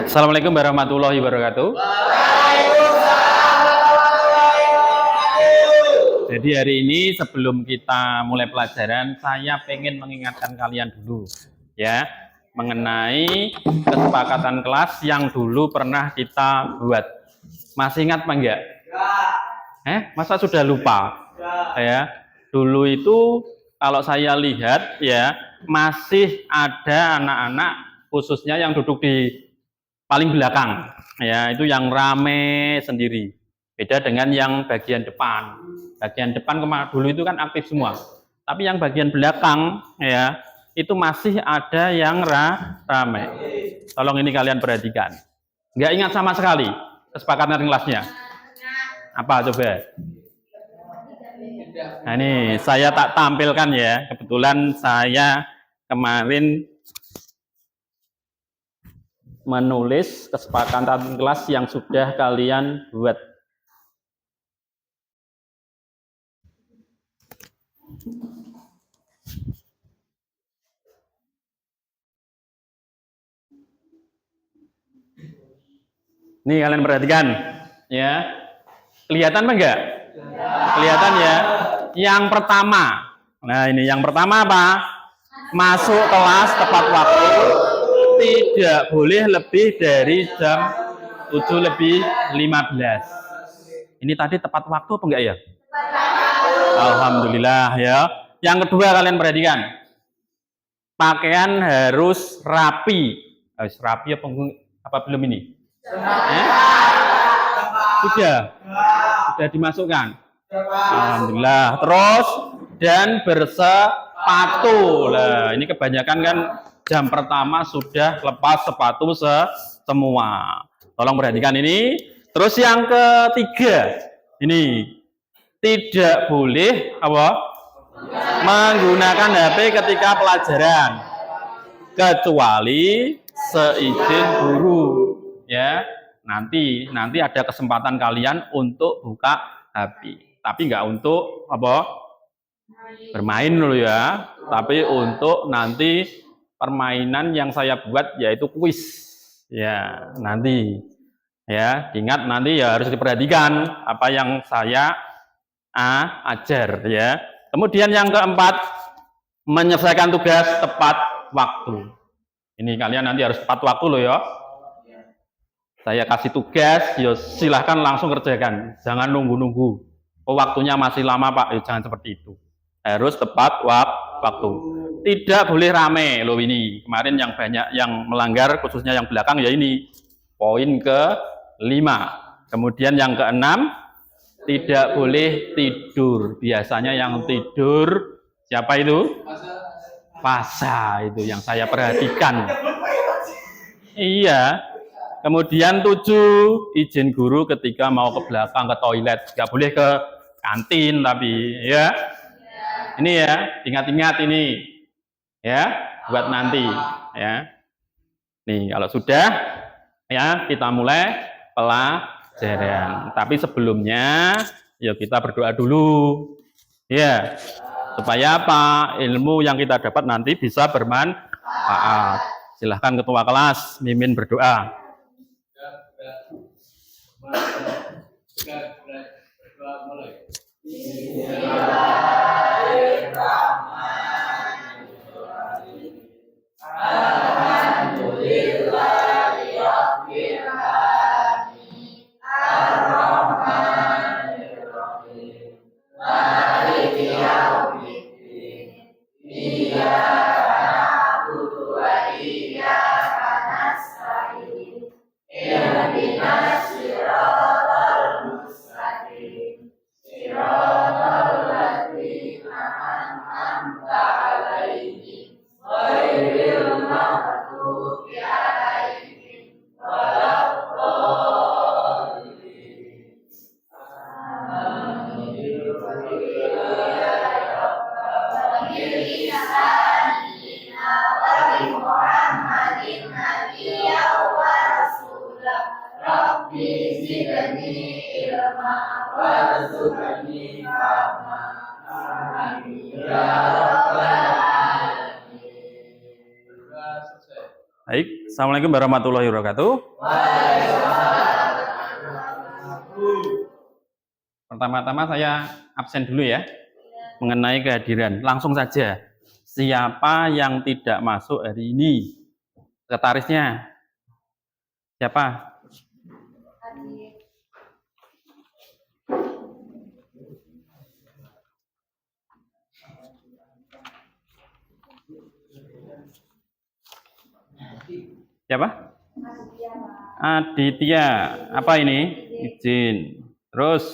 Assalamualaikum warahmatullahi wabarakatuh. Jadi hari ini sebelum kita mulai pelajaran, saya pengen mengingatkan kalian dulu ya mengenai kesepakatan kelas yang dulu pernah kita buat. Masih ingat apa enggak? Masa sudah lupa? Ya, dulu itu kalau saya lihat ya masih ada anak-anak khususnya yang duduk di paling belakang, ya itu yang rame sendiri. Beda dengan yang bagian depan. Bagian depan dulu itu kan aktif semua. Tapi yang bagian belakang, ya itu masih ada yang rame. Tolong ini kalian perhatikan. Nggak ingat sama sekali kesepakatan kelasnya. Apa coba? Nah ini saya tak tampilkan ya. Kebetulan saya kemarin menulis kesepakatan kelas yang sudah kalian buat. Nih kalian perhatikan, ya. Kelihatan apa enggak? Kelihatan ya. Yang pertama, nah ini yang pertama apa? Masuk kelas tepat waktu. Tidak boleh lebih dari jam 7:15. Ini tadi tepat waktu apa enggak ya? Alhamdulillah ya. Yang kedua kalian perhatikan. Pakaian harus rapi. Harus rapi apa belum ini? Sudah dimasukkan. Alhamdulillah. Terus dan bersepatu. Lah, ini kebanyakan kan jam pertama sudah lepas sepatu semua. Tolong perhatikan ini. Terus yang ketiga, ini tidak boleh apa? Menggunakan HP ketika pelajaran kecuali seizin guru. Ya, nanti ada kesempatan kalian untuk buka HP. Tapi nggak untuk apa? Bermain dulu ya. Tapi untuk nanti permainan yang saya buat yaitu kuis. Ya, nanti ya, ingat nanti ya harus diperhatikan apa yang saya ajar ya. Kemudian yang keempat, menyelesaikan tugas tepat waktu. Ini kalian nanti harus tepat waktu loh ya. Saya kasih tugas, ya silahkan langsung kerjakan. Jangan nunggu-nunggu. Oh waktunya masih lama Pak, ya jangan seperti itu. Harus tepat waktu. Tidak boleh rame loh ini. Kemarin yang banyak yang melanggar, khususnya yang belakang ya ini. Poin ke-5. Kemudian yang ke-6, tidak boleh tidur. Biasanya yang tidur siapa itu? Pasa itu yang saya perhatikan. Iya. Kemudian 7, izin guru ketika mau ke belakang ke toilet. Nggak boleh ke kantin tapi ya. Ini ya, ingat-ingat ini. Ya, buat nanti ya. Nih, kalau sudah ya kita mulai pelajaran. Tapi sebelumnya ya kita berdoa dulu. Ya. Supaya apa? Ilmu yang kita dapat nanti bisa bermanfaat. Silahkan ketua kelas Mimin berdoa. Baik, Assalamualaikum warahmatullahi wabarakatuh. Pertama-tama saya absen dulu ya, mengenai kehadiran. Langsung saja, siapa yang tidak masuk hari ini? Sekretarisnya siapa? Siapa? Aditya. Apa ini? Izin. Terus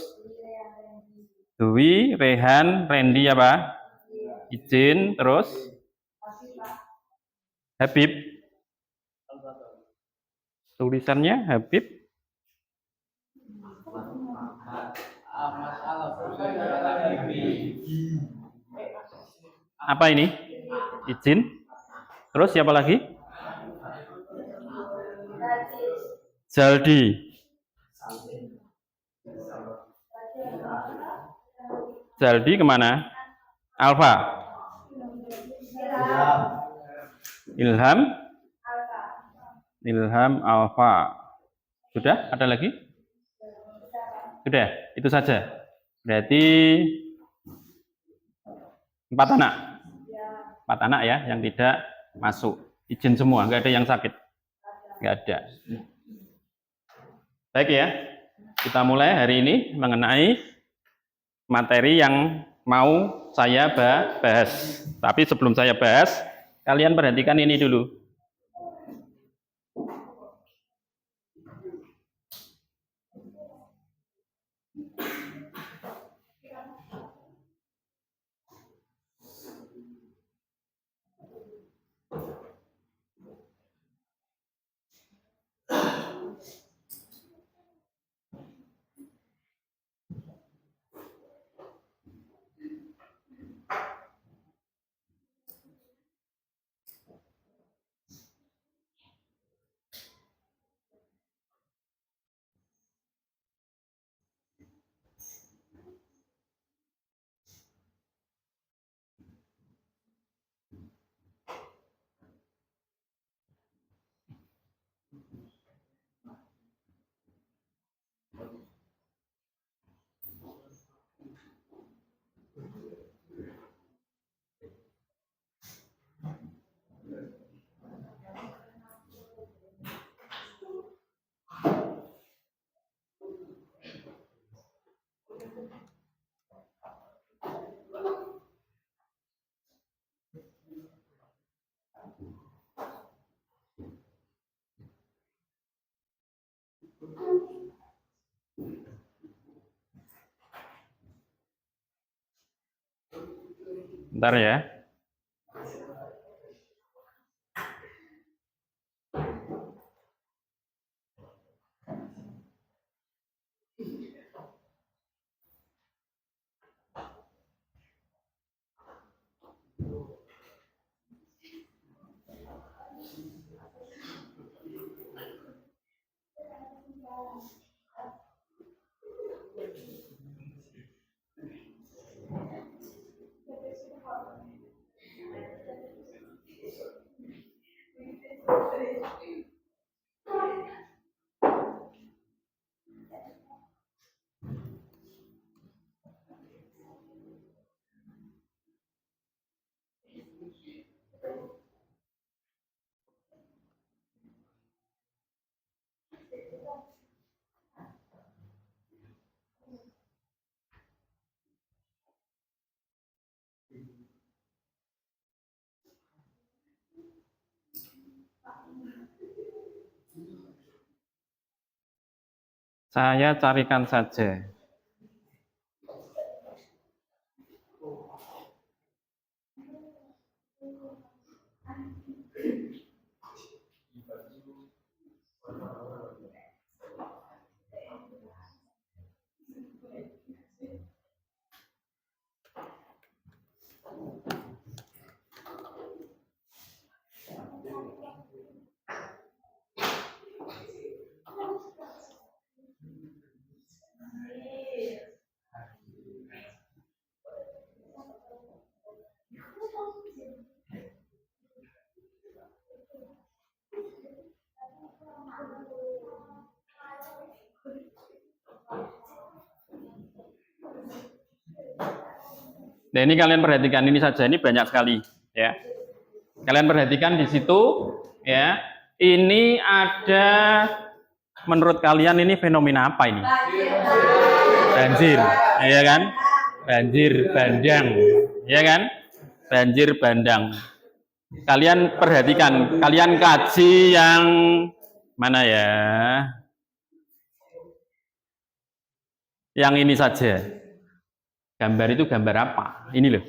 Dwi, Rehan, Randy apa? Izin. Terus Habib. Tulisannya Habib. Apa ini? Izin. Terus siapa lagi? Jaldi. Jaldi kemana? Alfa. Ilham. Ilham Alfa. Sudah? Ada lagi? Sudah, itu saja. Berarti 4 anak. 4 anak ya yang tidak masuk. Izin semua, nggak ada yang sakit. Nggak ada. Baik ya, kita mulai hari ini mengenai materi yang mau saya bahas. Tapi sebelum saya bahas, kalian perhatikan ini dulu. Bentar ya. Saya carikan saja. Nah, ini kalian perhatikan ini saja, ini banyak sekali ya. Kalian perhatikan di situ ya. Ini ada, menurut kalian ini fenomena apa ini? Banjir, ya kan? Banjir bandang, ya kan? Banjir bandang. Kalian perhatikan, kalian kaji yang mana ya? Yang ini saja. Gambar itu gambar apa? Ini loh.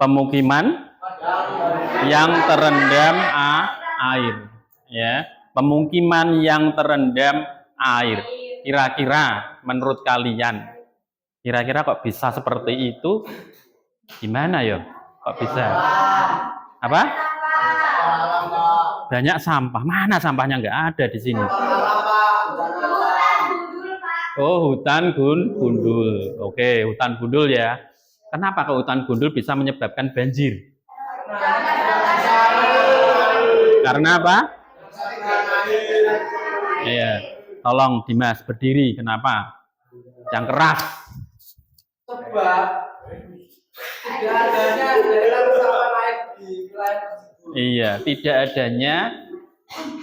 Pemukiman yang terendam air, ya. Pemukiman yang terendam air. Kira-kira menurut kalian, kira-kira kok bisa seperti itu? Gimana ya? Kok bisa? Apa? Banyak sampah. Mana sampahnya? Nggak ada di sini. Oh, hutan gundul. Oke, hutan gundul ya. Kenapa ke hutan gundul bisa menyebabkan banjir? Karena apa? Iya. Tolong Dimas berdiri. Kenapa? Yang keras. Sebab tidak adanya resapan air di wilayah tersebut. Iya, tidak adanya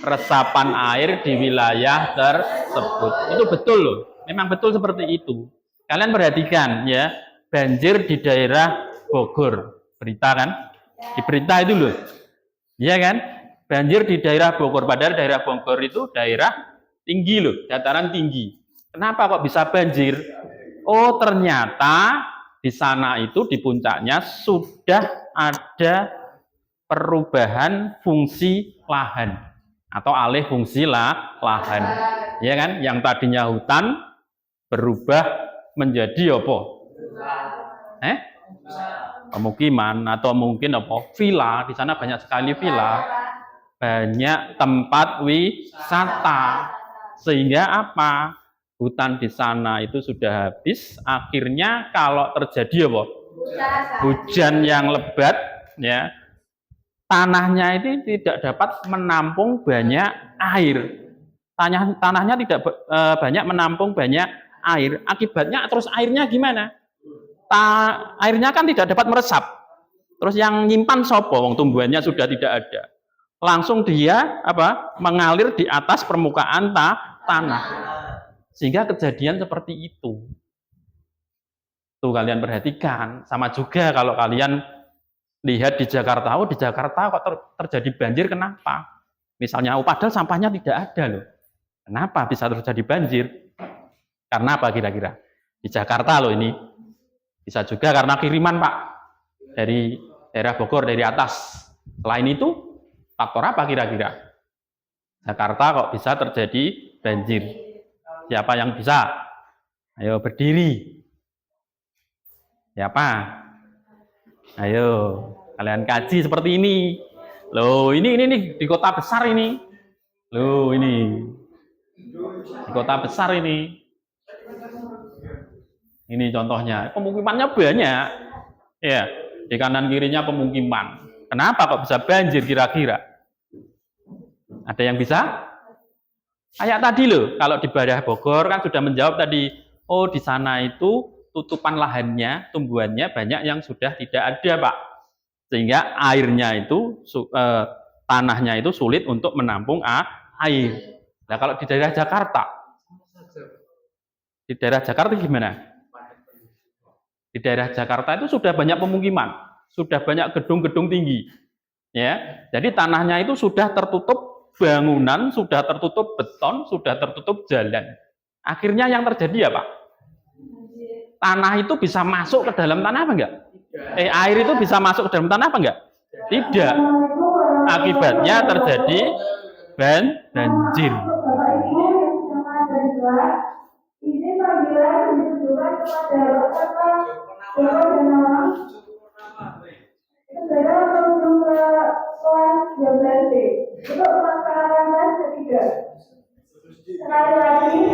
resapan air di wilayah tersebut. Itu betul loh. Memang betul seperti itu. Kalian perhatikan ya, banjir di daerah Bogor. Berita kan? Di berita itu loh. Iya kan? Banjir di daerah Bogor. Padahal daerah Bogor itu daerah tinggi loh, dataran tinggi. Kenapa kok bisa banjir? Oh, ternyata di sana itu di puncaknya sudah ada perubahan fungsi lahan atau alih fungsi lahan. Ya kan? Yang tadinya hutan berubah menjadi apa? Pemukiman atau mungkin apa? Villa. Di sana banyak sekali villa. Banyak tempat wisata. Sehingga apa? Hutan di sana itu sudah habis. Akhirnya kalau terjadi apa? Hujan yang lebat, ya, tanahnya itu tidak dapat menampung banyak air. Tanahnya tidak banyak menampung banyak air. Akibatnya terus airnya gimana? Airnya kan tidak dapat meresap. Terus yang nyimpan sopo, wong tumbuhannya sudah tidak ada. Langsung dia apa? Mengalir di atas permukaan tanah. Sehingga kejadian seperti itu. Tuh kalian perhatikan. Sama juga kalau kalian lihat di Jakarta, oh di Jakarta kok terjadi banjir, kenapa? Misalnya, oh padahal sampahnya tidak ada loh. Kenapa bisa terjadi banjir? Karena apa kira-kira? Di Jakarta loh ini. Bisa juga karena kiriman Pak. Dari daerah Bogor, dari atas. Selain itu, faktor apa kira-kira? Jakarta kok bisa terjadi banjir? Siapa yang bisa? Ayo berdiri. Siapa? Ayo, kalian kaji seperti ini. Loh, ini di kota besar ini. Loh, ini. Di kota besar ini. Ini contohnya. Pemukimannya banyak. Ya, di kanan kirinya pemukiman. Kenapa kok bisa banjir kira-kira? Ada yang bisa? Kayak tadi loh, kalau di daerah Bogor kan sudah menjawab tadi, oh di sana itu tutupan lahannya, tumbuhannya banyak yang sudah tidak ada Pak. Sehingga airnya itu, tanahnya itu sulit untuk menampung air. Nah kalau di daerah Jakarta gimana? Di daerah Jakarta itu sudah banyak pemukiman, sudah banyak gedung-gedung tinggi. Ya, jadi tanahnya itu sudah tertutup bangunan, sudah tertutup beton, sudah tertutup jalan. Akhirnya yang terjadi apa? Tanah itu bisa masuk ke dalam tanah apa enggak? Air itu bisa masuk ke dalam tanah apa enggak? Tidak. Akibatnya terjadi banjir. Ini panggilan ditujukan kepada peserta Saudara menuju ke kelas 12D untuk pelaksanaan ketiga. Sekali lagi,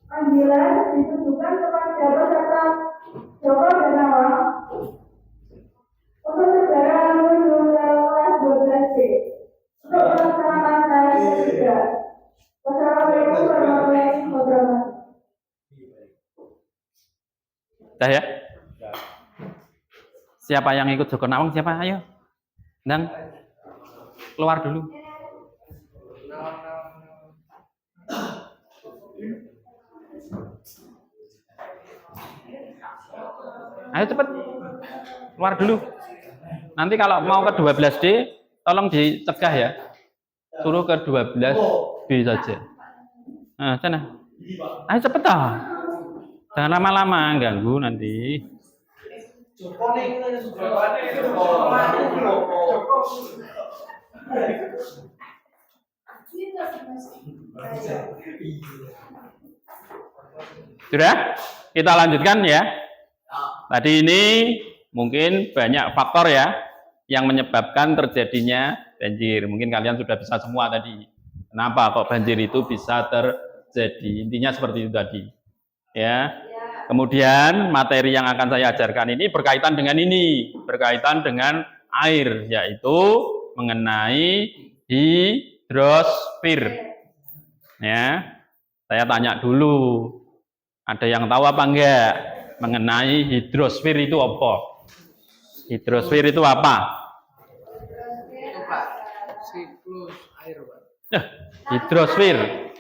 panggilan ditujukan kepada peserta Joko dan Nawang untuk saudara menuju Dah ya? Siapa yang ikut Joko Nawang? Siapa? Ayo. Ndang. Keluar dulu. Ayo cepet. Keluar dulu. Nanti kalau mau ke 12D, tolong dicegah ya. Suruh ke 12B saja. Nah, sana. Ayo cepet ah. Jangan lama-lama, ganggu nanti. Sudah? Kita lanjutkan ya. Tadi ini mungkin banyak faktor ya yang menyebabkan terjadinya banjir. Mungkin kalian sudah bisa semua tadi. Kenapa kok banjir itu bisa terjadi? Intinya seperti itu tadi. Ya. Kemudian materi yang akan saya ajarkan ini berkaitan dengan ini, berkaitan dengan air, yaitu mengenai hidrosfer. Ya. Saya tanya dulu. Ada yang tahu apa enggak mengenai hidrosfer itu apa? Hidrosfer itu apa? Siklus air, Pak. Hidrosfer,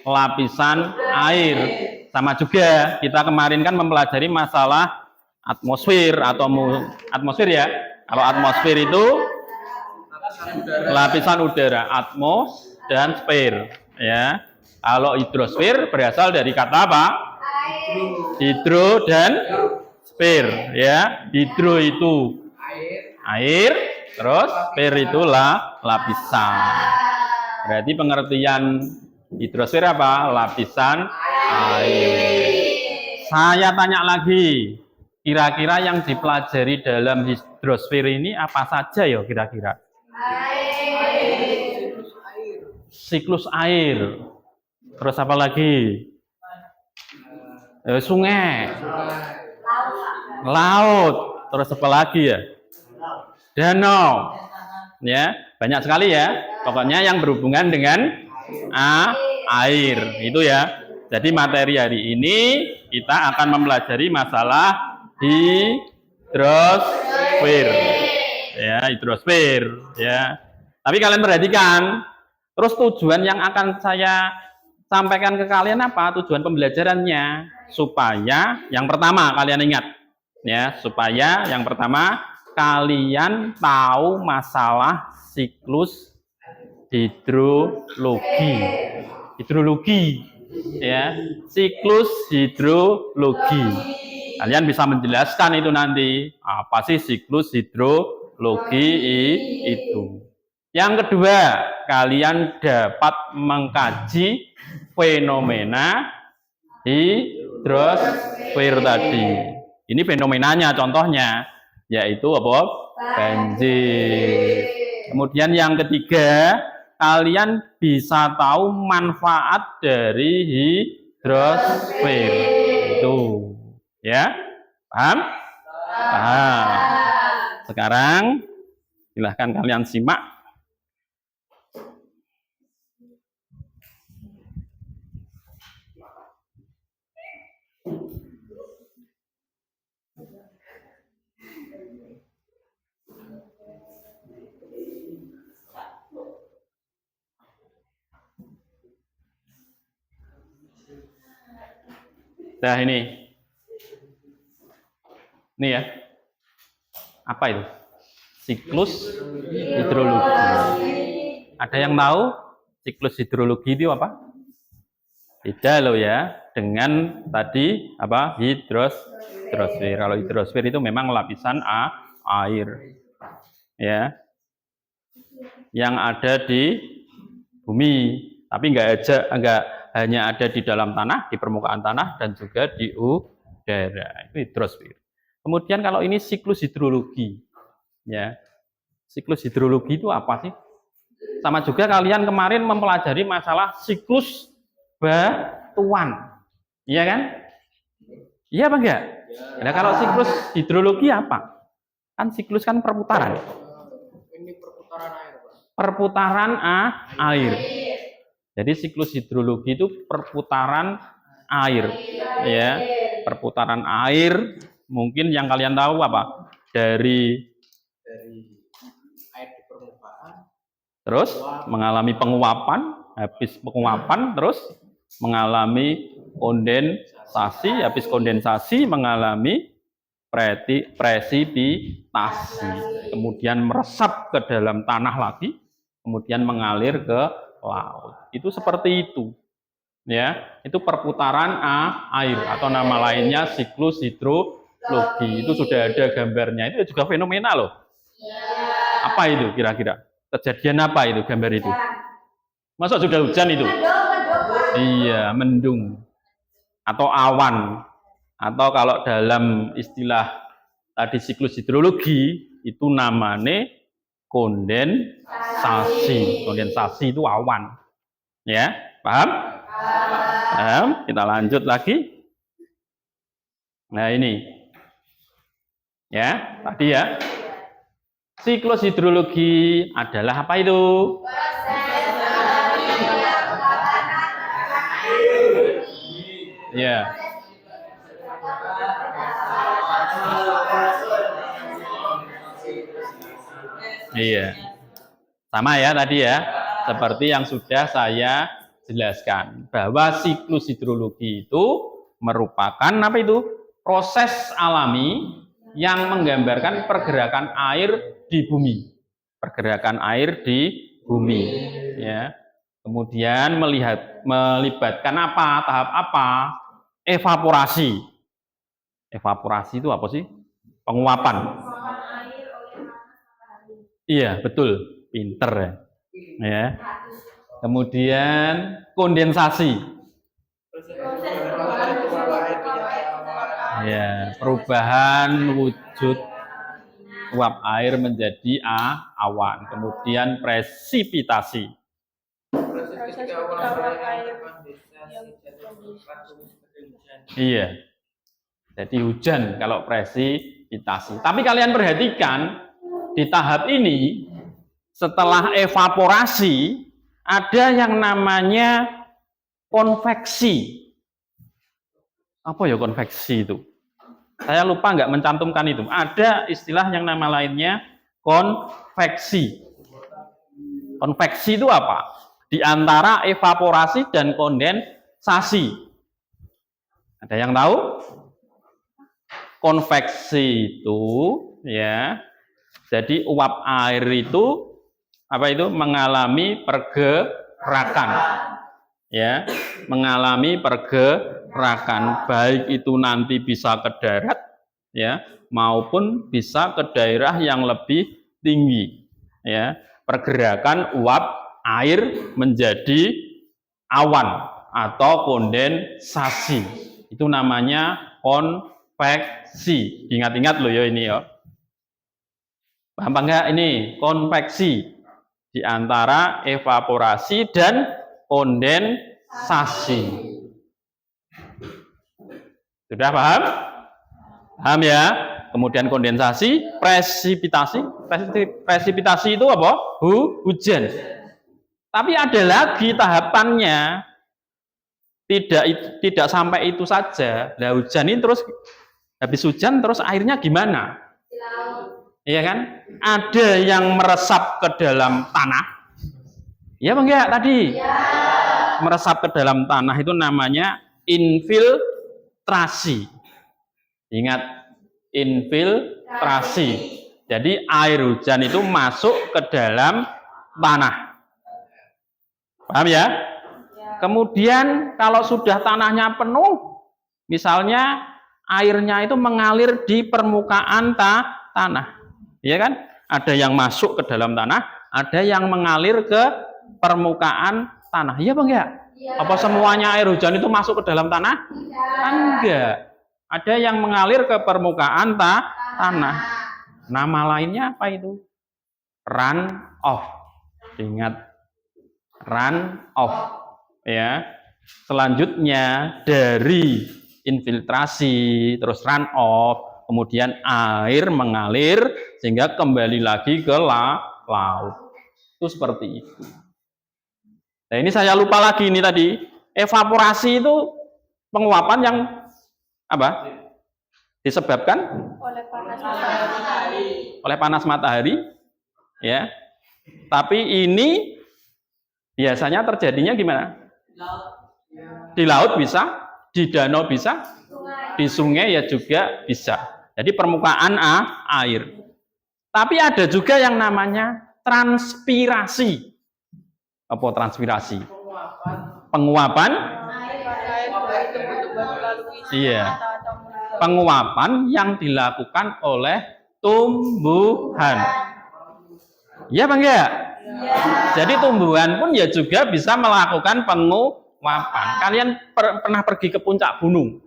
lapisan air. Sama juga, kita kemarin kan mempelajari masalah atmosfer atau atmosfer ya. Kalau atmosfer itu lapisan udara, atmos dan sfer ya. Kalau hidrosfer berasal dari kata apa? Hidro dan sfer ya. Hidro itu air, terus sfer itu lapisan. Berarti pengertian hidrosfer apa? Lapisan air. Saya tanya lagi, kira-kira yang dipelajari dalam hidrosfer ini apa saja ya kira-kira? Siklus air. Terus apa lagi? Sungai. Laut. Terus apa lagi ya? Danau. Ya, banyak sekali ya. Pokoknya yang berhubungan dengan air. Itu ya. Jadi materi hari ini kita akan mempelajari masalah hidrosfer. Ya, hidrosfer ya. Tapi kalian perhatikan, terus tujuan yang akan saya sampaikan ke kalian apa? Tujuan pembelajarannya supaya yang pertama kalian ingat ya, supaya yang pertama kalian tahu masalah siklus hidrologi. Hidrologi ya, siklus hidrologi. Kalian bisa menjelaskan itu nanti apa sih siklus hidrologi itu. Yang kedua, kalian dapat mengkaji fenomena hidrosfer tadi. Ini fenomenanya contohnya, yaitu apa? Banjir. Kemudian yang ketiga, kalian bisa tahu manfaat dari hidrosfer. Itu. Ya? Paham? Paham. Sekarang silahkan kalian simak. Nah ini ya, apa itu? Siklus hidrologi. Ada yang tahu siklus hidrologi itu apa? Beda loh ya, dengan tadi apa? Hidrosfer. Kalau hidrosfer itu memang lapisan air, ya, yang ada di bumi. Tapi enggak hanya ada di dalam tanah, di permukaan tanah, dan juga di udara. Itu hidrosfer. Kemudian kalau ini siklus hidrologi, ya, siklus hidrologi itu apa sih? Sama juga kalian kemarin mempelajari masalah siklus batuan, iya kan? Iya apa enggak? Nah, kalau siklus hidrologi apa? Kan siklus kan perputaran. Ini perputaran air, Pak. Perputaran air. Jadi siklus hidrologi itu perputaran air, ya, perputaran air Mungkin yang kalian tahu apa? Dari air di permukaan, terus mengalami penguapan, habis penguapan terus mengalami kondensasi, habis kondensasi mengalami presipitasi, kemudian meresap ke dalam tanah lagi, kemudian mengalir ke laut. Itu seperti itu. Ya, itu perputaran air atau nama lainnya siklus hidrologi. Itu sudah ada gambarnya. Itu juga fenomena loh. Apa itu kira-kira? Kejadian apa itu gambar itu? Masa sudah hujan itu? Iya, mendung atau awan. Atau kalau dalam istilah tadi siklus hidrologi itu namanya kondensasi. Kondensasi itu awan. Ya, paham? Paham? Kita lanjut lagi. Nah, ini. Ya, tadi ya. Siklus hidrologi adalah apa itu? Ya. Iya. Sama ya tadi ya. Seperti yang sudah saya jelaskan bahwa siklus hidrologi itu merupakan apa itu? Proses alami yang menggambarkan pergerakan air di bumi. Pergerakan air di bumi, ya. Kemudian melibatkan apa? Tahap apa? Evaporasi. Evaporasi itu apa sih? Penguapan. Iya, betul. Pinter ya. Ya. Kemudian kondensasi. Ya, perubahan wujud uap air menjadi awan. Kemudian presipitasi. Iya. Jadi hujan kalau presipitasi. Tapi kalian perhatikan di tahap ini setelah evaporasi ada yang namanya konveksi. Apa ya konveksi itu? Saya lupa nggak mencantumkan itu. Ada istilah yang nama lainnya konveksi. Konveksi itu apa? Di antara evaporasi dan kondensasi. Ada yang tahu? Konveksi itu ya. Jadi uap air itu apa itu? Mengalami pergerakan. Ya, mengalami pergerakan, baik itu nanti bisa ke darat ya maupun bisa ke daerah yang lebih tinggi ya. Pergerakan uap air menjadi awan atau kondensasi itu namanya konveksi. Ingat-ingat loh ya ini ya. Paham enggak ini? Konveksi di antara evaporasi dan kondensasi. Sudah paham? Paham ya? Kemudian kondensasi, presipitasi. Presipitasi itu apa? Hujan. Tapi ada lagi tahapannya. Tidak sampai itu saja. Nah, hujan ini terus habis hujan terus airnya gimana? Iya kan? Ada yang meresap ke dalam tanah. Iya apa enggak tadi? Ya. Meresap ke dalam tanah itu namanya infiltrasi. Ingat, infiltrasi. Jadi air hujan itu masuk ke dalam tanah. Paham ya? Kemudian kalau sudah tanahnya penuh, misalnya airnya itu mengalir di permukaan tanah. Iya kan? Ada yang masuk ke dalam tanah, ada yang mengalir ke permukaan tanah. Iya apa enggak? Ya. Apa semuanya air hujan itu masuk ke dalam tanah? Ya. Enggak. Ada yang mengalir ke permukaan tanah. Nama lainnya apa itu? Run off. Ingat, run off. Ya. Selanjutnya dari infiltrasi terus run off, kemudian air mengalir sehingga kembali lagi ke laut. Itu seperti itu. Nah, ini saya lupa lagi ini tadi. Evaporasi itu penguapan yang apa? Disebabkan oleh panas matahari. oleh panas matahari, ya. Tapi ini biasanya terjadinya gimana? Di laut bisa, di danau bisa, di sungai ya juga bisa. Jadi permukaan air. Tapi ada juga yang namanya transpirasi. Apa transpirasi? Penguapan. Iya. Penguapan yang dilakukan oleh tumbuhan. Iya Bang ya? Jadi tumbuhan pun ya juga bisa melakukan penguapan. Kalian pernah pergi ke puncak gunung?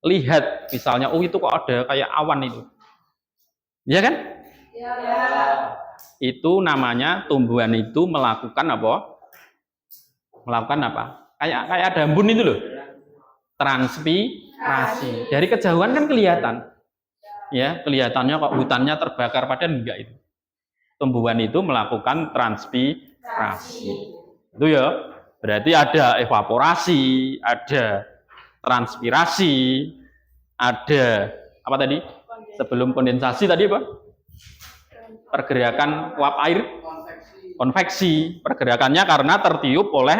Lihat misalnya, oh itu kok ada kayak awan itu. Iya kan? Ya. Itu namanya tumbuhan itu melakukan apa? Melakukan apa? Kayak ada embun itu loh. Transpirasi. Dari kejauhan kan kelihatan. Ya, kelihatannya kok hutannya terbakar, padahal enggak itu. Tumbuhan itu melakukan transpirasi. Itu ya. Berarti ada evaporasi, ada transpirasi, ada apa tadi? Sebelum kondensasi tadi apa? Pergerakan uap air, konveksi. Pergerakannya karena tertiup oleh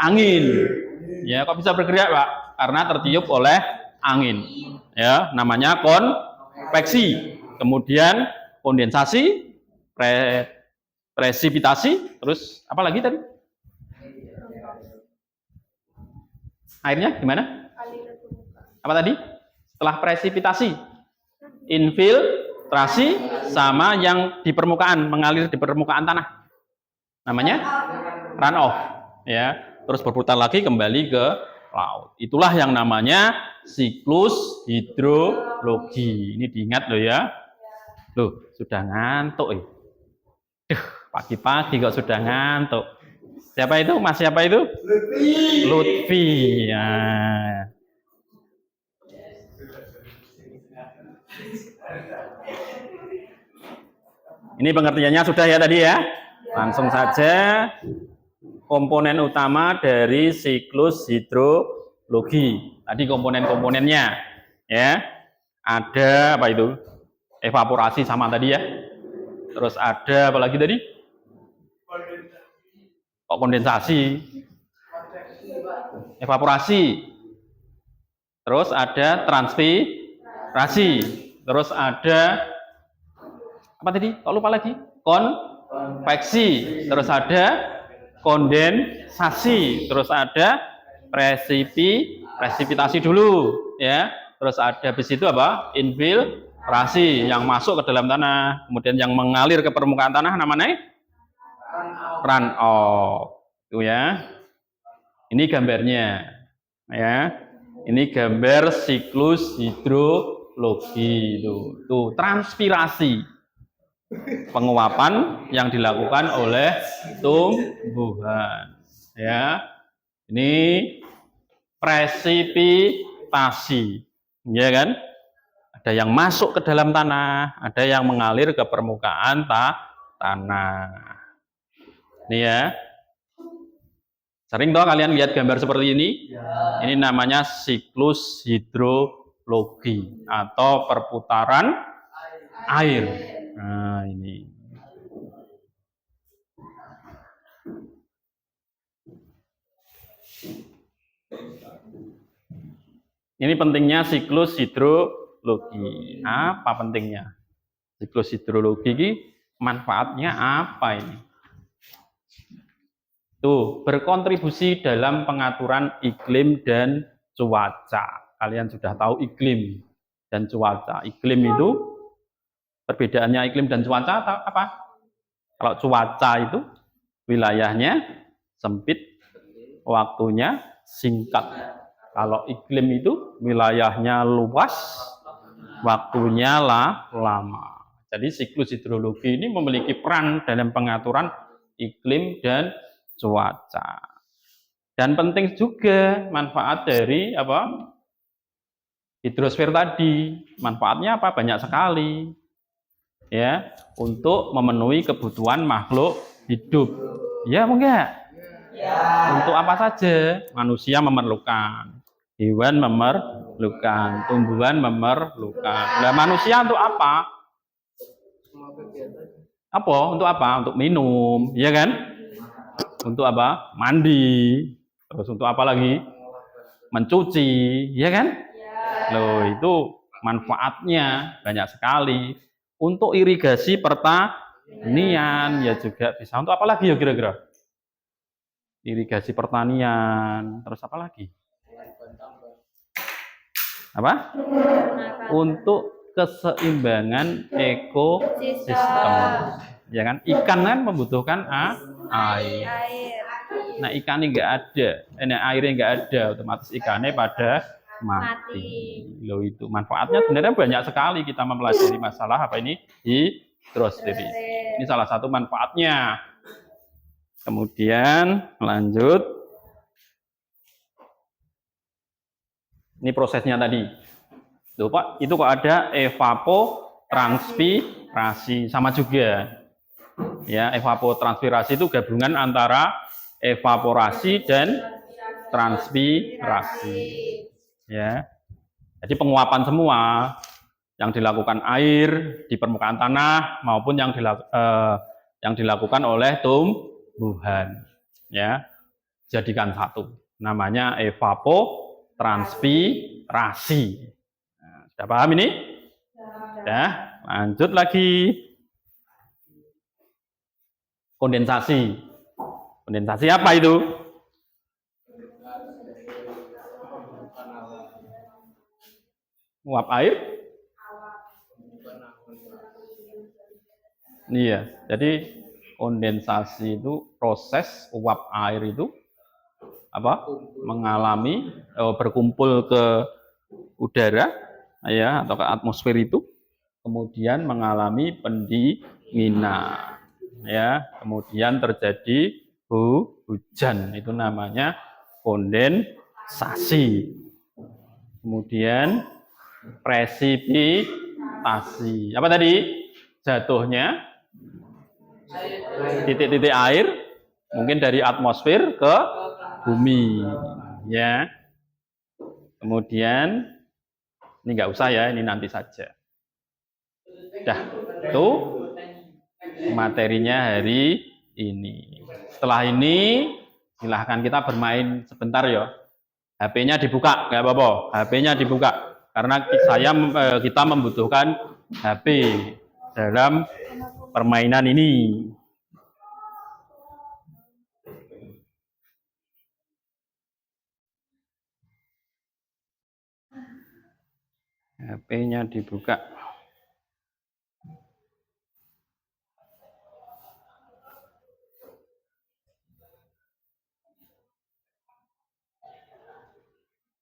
angin. Ya, kok bisa bergerak, Pak? Karena tertiup oleh angin. Ya, namanya konveksi. Kemudian kondensasi, presipitasi, terus apa lagi tadi? Airnya gimana? Apa tadi? Setelah presipitasi, infiltrasi, sama yang di permukaan, mengalir di permukaan tanah. Namanya runoff, ya. Terus berputar lagi kembali ke laut. Itulah yang namanya siklus hidrologi. Ini diingat loh ya. Loh, sudah ngantuk. Pagi-pagi kok sudah ngantuk. Siapa itu? Mas siapa itu? Lutfi. Ya. Ini pengertiannya sudah ya tadi ya. Langsung saja. Komponen utama dari siklus hidrologi. Tadi komponen-komponennya. Ya. Ada apa itu? Evaporasi sama tadi ya. Terus ada apa lagi tadi? Kondensasi, evaporasi, terus ada transpirasi, terus ada apa tadi? Kok lupa lagi? Konveksi, terus ada kondensasi, terus ada presipitasi dulu, ya. Terus ada habis itu apa? Infiltrasi yang masuk ke dalam tanah, kemudian yang mengalir ke permukaan tanah namanya runoff. Itu ya. Ini gambarnya. Ya. Ini gambar siklus hidrologi itu. Tuh, transpirasi. Penguapan yang dilakukan oleh tumbuhan. Ya. Ini presipitasi. Ya kan? Ada yang masuk ke dalam tanah, ada yang mengalir ke permukaan tanah. Ini ya. Sering toh kalian lihat gambar seperti ini? Ya. Ini namanya siklus hidrologi atau perputaran air. Nah, ini. Ini pentingnya siklus hidrologi. Apa pentingnya? Siklus hidrologi ini manfaatnya apa ini? Tuh, berkontribusi dalam pengaturan iklim dan cuaca. Kalian sudah tahu iklim dan cuaca. Iklim itu, perbedaannya iklim dan cuaca apa? Kalau cuaca itu, wilayahnya sempit, waktunya singkat. Kalau iklim itu, wilayahnya luas, waktunya lama. Jadi siklus hidrologi ini memiliki peran dalam pengaturan iklim dan cuaca. Dan penting juga manfaat dari apa? Hidrosfer tadi. Manfaatnya apa? Banyak sekali. Ya, untuk memenuhi kebutuhan makhluk hidup. Ya, enggak? Ya. Untuk apa saja? Manusia memerlukan, hewan memerlukan, tumbuhan memerlukan. Nah, manusia untuk apa? Semua kegiatan. Apa? Untuk apa? Untuk minum, ya kan? Untuk apa? Mandi. Terus untuk apa lagi? Mencuci, ya kan? Loh, itu manfaatnya banyak sekali. Untuk irigasi pertanian ya juga bisa. Untuk apa lagi ya kira-kira? Irigasi pertanian. Terus apa lagi? Apa? Untuk keseimbangan ekosistem. Ya kan? Ikan kan membutuhkan air. Nah, ikannya nggak ada, airnya nggak ada, otomatis ikannya pada mati. Loh, itu manfaatnya sebenarnya banyak sekali. Kita mempelajari masalah apa ini hidrosferi. Ini salah satu manfaatnya. Kemudian lanjut. Ini prosesnya tadi. Tuh, Pak, itu kok ada evapotranspirasi sama juga. Ya, evapotranspirasi itu gabungan antara evaporasi dan transpirasi. Ya. Jadi penguapan semua yang dilakukan air di permukaan tanah maupun yang dilakukan oleh tumbuhan. Ya. Jadikan satu. Namanya evapotranspirasi. Nah, sudah paham ini? Sudah. Lanjut lagi. Kondensasi. Kondensasi apa itu? Uap air? Iya, jadi kondensasi itu proses uap air itu apa? Mengalami berkumpul ke udara ya atau ke atmosfer itu, kemudian mengalami pendinginan. Ya, kemudian terjadi hujan, itu namanya kondensasi. Kemudian presipitasi, apa tadi? Jatuhnya titik-titik air mungkin dari atmosfer ke bumi, ya. Kemudian ini nggak usah ya, ini nanti saja. Dah, itu materinya hari ini. Setelah ini silahkan kita bermain sebentar ya. HP-nya dibuka, nggak apa-apa. HP-nya dibuka karena kita membutuhkan HP dalam permainan ini. HP-nya dibuka.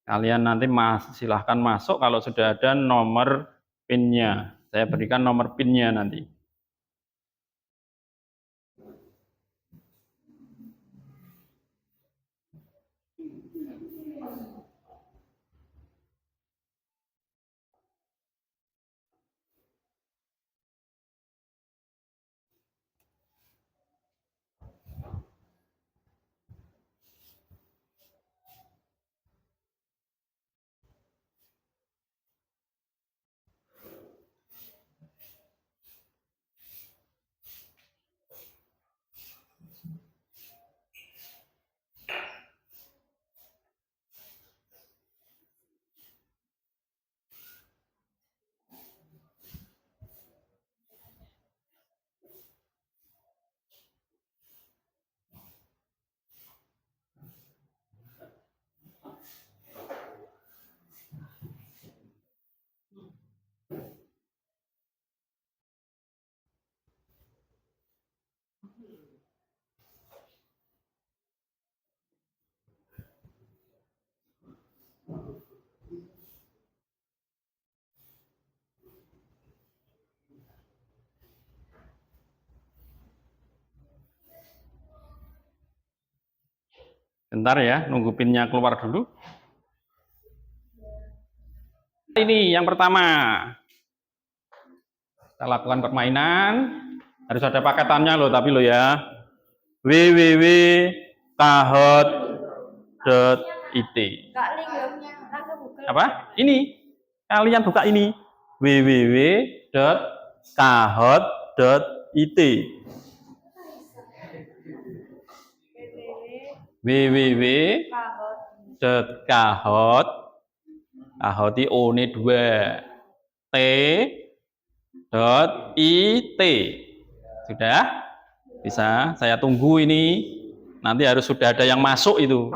Kalian nanti silahkan masuk kalau sudah ada nomor PIN-nya. Saya berikan nomor PIN-nya nanti. Bentar ya, nunggu PIN-nya keluar dulu. Ini yang pertama. Kita lakukan permainan. Harus ada paketannya loh, tapi lo ya. www.kahot.it. Kak link ya, aku Google Apa? Ini. Kalian buka ini. www.kahot.it www.kahot kahot one 2 t.it. Sudah? Bisa? Saya tunggu ini. Nanti harus sudah ada yang masuk itu.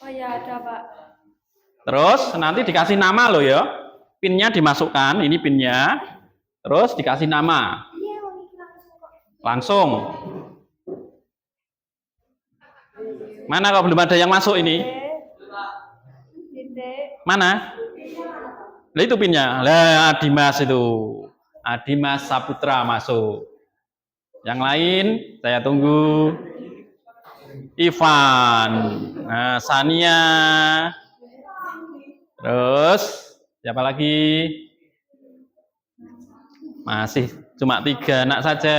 Oh ya ada Pak. Terus nanti dikasih nama loh ya. Pinnya dimasukkan, ini pinnya. Terus dikasih nama. Langsung. Mana kalau belum ada yang masuk ini? Mana? Lah itu pinnya. Lah Adimas itu. Adimas Saputra masuk. Yang lain saya tunggu. Ivan, nah, Sania. Terus siapa lagi? Masih cuma 3 anak saja.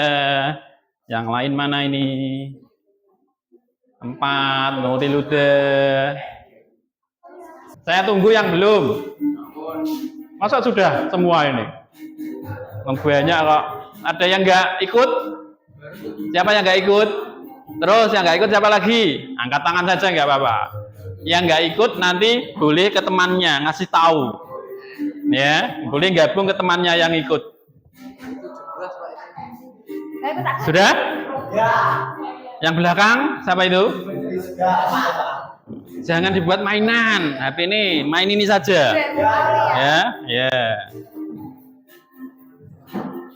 Yang lain mana ini? 4, Nuri Lude. Saya tunggu yang belum. Masa sudah semua ini? Banyak kok. Ada yang nggak ikut? Siapa yang nggak ikut? Terus yang nggak ikut siapa lagi? Angkat tangan saja nggak apa-apa. Yang nggak ikut nanti boleh ke temannya ngasih tahu. Ya, boleh gabung ke temannya yang ikut. Sudah? Yang belakang siapa itu? Jangan dibuat mainan. HP ini, main ini saja. Ya, ya.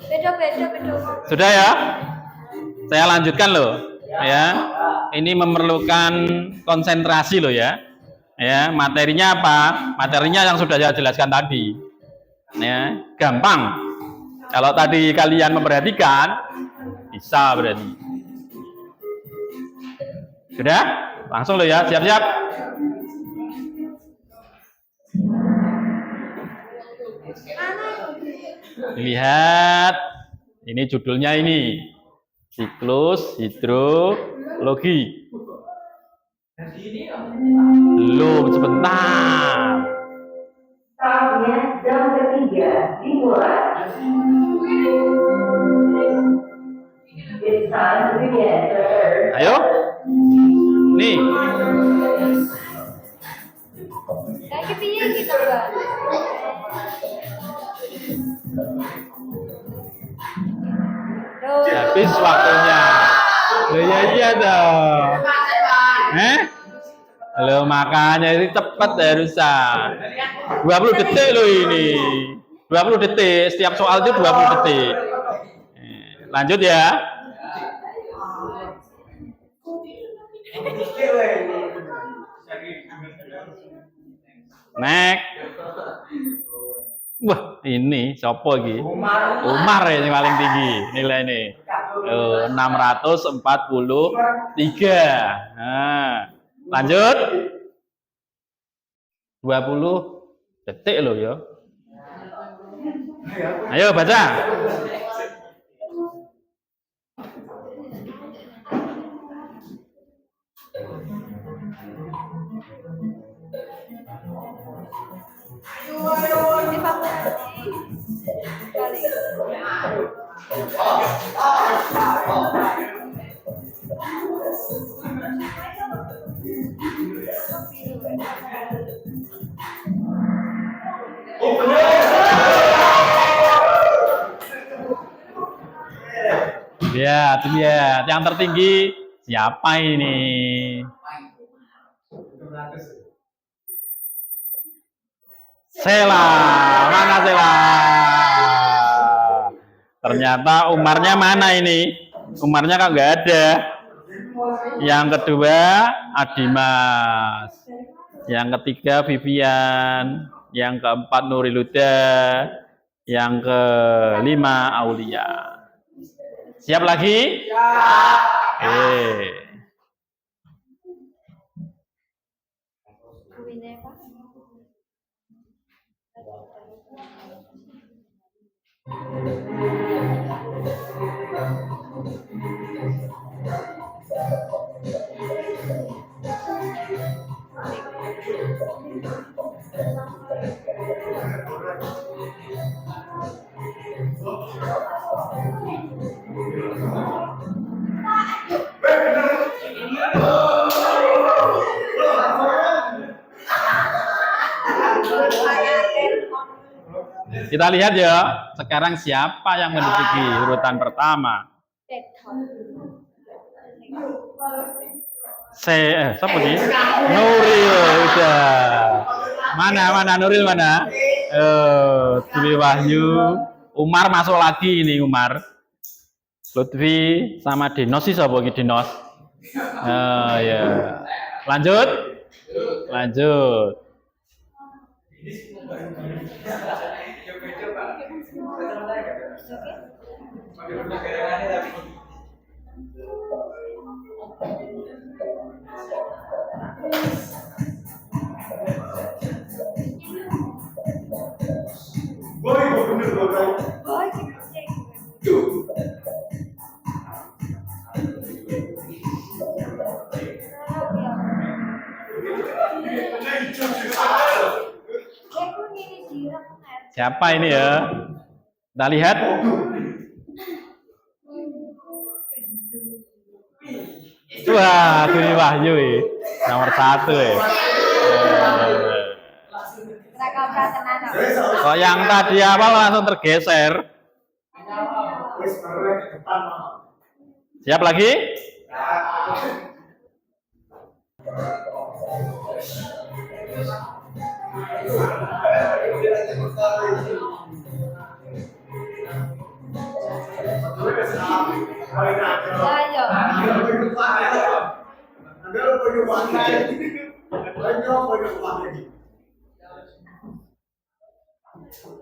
Beda. Sudah ya? Saya lanjutkan loh. Ya, ini memerlukan konsentrasi loh ya. Ya, materinya apa? Materinya yang sudah saya jelaskan tadi. Ya, gampang. Kalau tadi kalian memperhatikan, bisa berarti. Sudah? Langsung loh ya, siap-siap. Lihat, ini judulnya ini. Siklus hidrologi. Belum, sebentar. Saatnya jam ketiga dimulai. It's time to begin the third. Ayo. Nih. Lagi piye kita, Mbak? Habis waktunya. Loh ya iya dong. Loh makanya ini cepat harusan. 20 detik loh ini. 20 detik, setiap soal itu 20 detik. Lanjut ya. Next. Wah, ini siapa lagi? Umar ya yang paling tinggi nilai ini. 643. Nah, lanjut. 20 detik loh ya. Ayo baca. Ya, lihat yang tertinggi siapa ini? Sela, mana Sela? Ternyata Umarnya mana ini? Umarnya kan nggak ada. Yang kedua Adimas, yang ketiga Vivian, yang keempat Nuriluda, yang kelima Aulia. Siap lagi? Kita lihat ya, sekarang siapa yang menduduki urutan pertama? Siapa nih? Nuril, udah. Mana Nuril mana? Dwi Wahyu, Umar masuk lagi ini Umar. Lutfi sama Dinos sih siapa lagi Dinos? Ya. Lanjut. Siapa ini ya? Kita lihat. Wah, Dwi Wahyu nomor 1 ya. Kok yang tadi awal langsung tergeser. Siap lagi?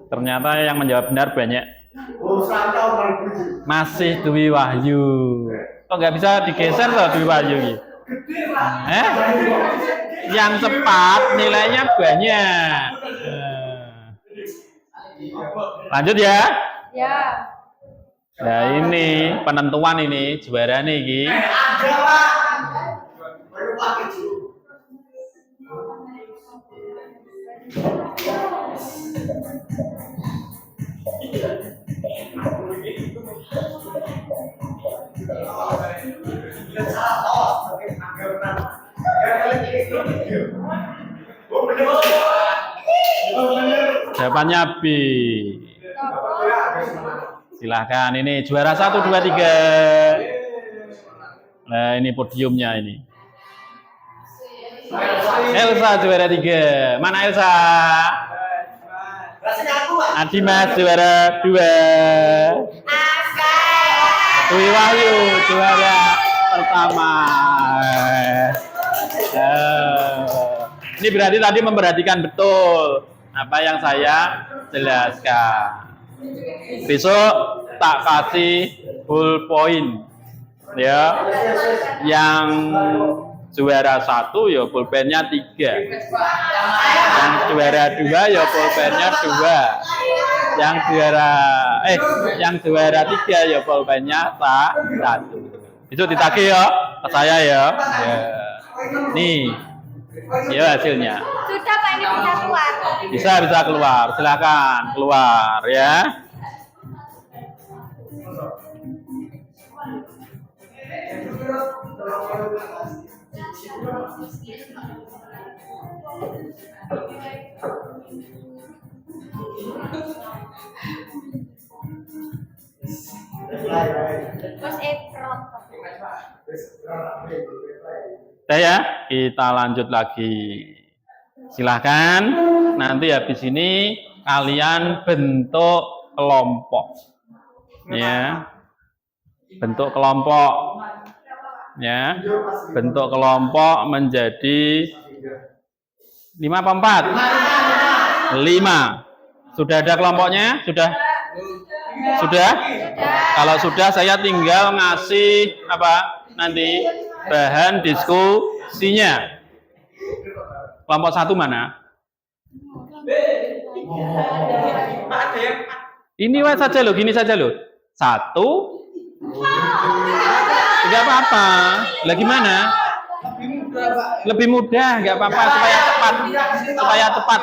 Ternyata yang menjawab benar banyak. Masih Dwi Wahyu. Kok nggak bisa digeser loh Dwi Wahyu gitu? Yang tepat nilainya banyak. Lanjut ya. Ya. Nah ini penentuan ini juara nih Gi. Jawabannya B. Silahkan, ini juara 1, 2, 3. Nah ini podiumnya ini. Elsa juara 3. Mana Elsa? Adimas juara 2. Dwi Wahyu juara pertama. Ini berarti tadi memperhatikan betul apa yang saya jelaskan. Besok tak kasih full point ya. Yang juara 1 ya pulpennya 3. Yang juara 2 ya pulpennya 2. Yang juara 3 ya pulpennya 1. Itu ditagih ya ke saya ya. Nih. Ya hasilnya. Sudah Pak, ini bisa keluar. Bisa keluar. Silakan keluar ya. Mas Efron. Ya, kita lanjut lagi. Silahkan, nanti habis ini kalian bentuk kelompok. Ya. Bentuk kelompok. Ya. Bentuk kelompok menjadi 5 apa 4? 5. Sudah ada kelompoknya? Sudah? Kalau sudah saya tinggal ngasih apa? Nanti bahan diskusinya. Kelompok 1 mana? Ini saja loh, gini saja loh. 1. Enggak apa-apa. Lah gimana? Lebih mudah, enggak apa-apa supaya cepat.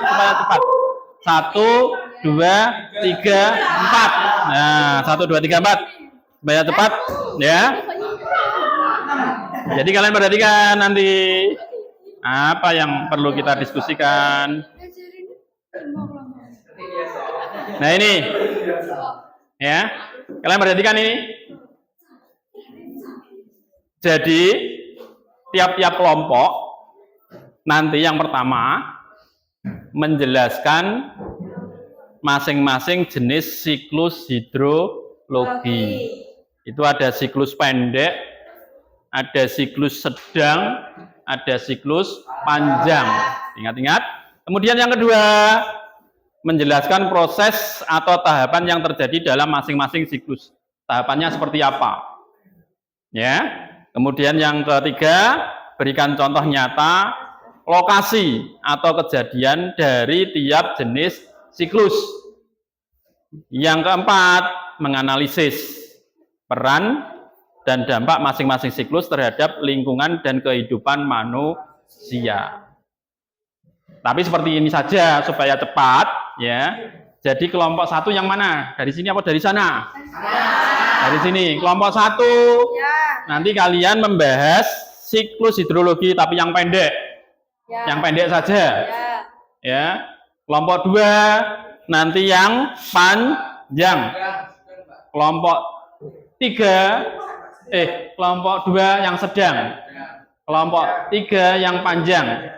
1, 2, 3, 4. Nah, 1, 2, 3, 4. Supaya cepat, ya. Jadi kalian perhatikan nanti apa yang perlu kita diskusikan. Nah ini, ya, kalian perhatikan ini. Jadi tiap-tiap kelompok nanti yang pertama menjelaskan masing-masing jenis siklus hidrologi. Itu ada siklus pendek, ada siklus sedang, ada siklus panjang. Ingat-ingat. Kemudian yang kedua, menjelaskan proses atau tahapan yang terjadi dalam masing-masing siklus. Tahapannya seperti apa? Ya. Kemudian yang ketiga, berikan contoh nyata lokasi atau kejadian dari tiap jenis siklus. Yang keempat, menganalisis peran dan dampak masing-masing siklus terhadap lingkungan dan kehidupan manusia. Tapi seperti ini saja supaya cepat, ya. Jadi kelompok 1 yang mana? Dari sini apa dari sana? Dari sini. Kelompok 1. Nanti kalian membahas siklus hidrologi tapi yang pendek. Yang pendek saja. Ya. Kelompok 2 nanti yang panjang. Kelompok 3 kelompok 2 yang sedang. Kelompok 3 yang panjang.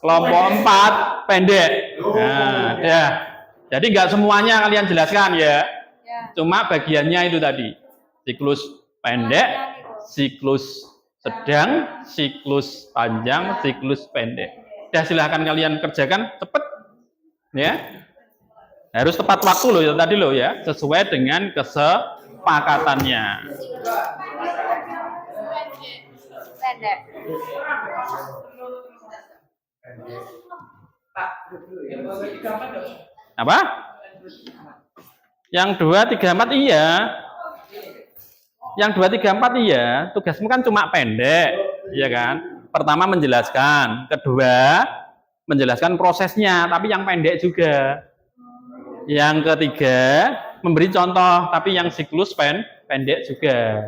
Kelompok 4 pendek. Nah, ya. Jadi nggak semuanya kalian jelaskan ya. Cuma bagiannya itu tadi. Siklus pendek, siklus sedang, siklus panjang, siklus pendek. Ya silahkan kalian kerjakan cepat. Ya. Harus tepat waktu loh ya tadi loh ya, sesuai dengan kesepakatannya. Pendek. Apa? Yang 2, 3, 4 iya. Yang 2, 3, 4 iya. Tugasmu kan cuma pendek, iya kan? Pertama menjelaskan, kedua menjelaskan prosesnya, tapi yang pendek juga. Yang ketiga memberi contoh, tapi yang siklus pendek juga.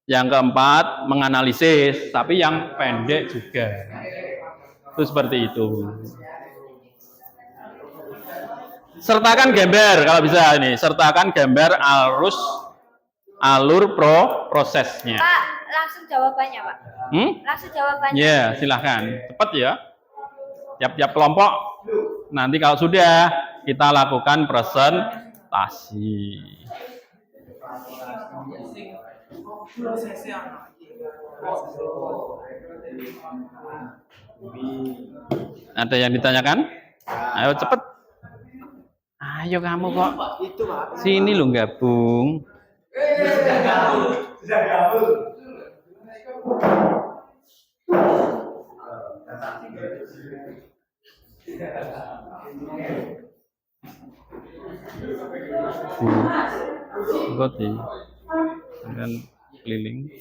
Yang keempat menganalisis, tapi yang pendek juga. Itu seperti itu. Sertakan gambar kalau bisa ini. Sertakan gambar alur prosesnya. Pak, langsung jawabannya, Pak. Langsung jawabannya. Ya, silahkan. Cepat ya. Tiap-tiap kelompok. Nanti kalau sudah kita lakukan presentasi. Ada yang ditanyakan? Ayo cepat. Ayo kamu kok. Sini lu gabung. Goti. Dan keliling.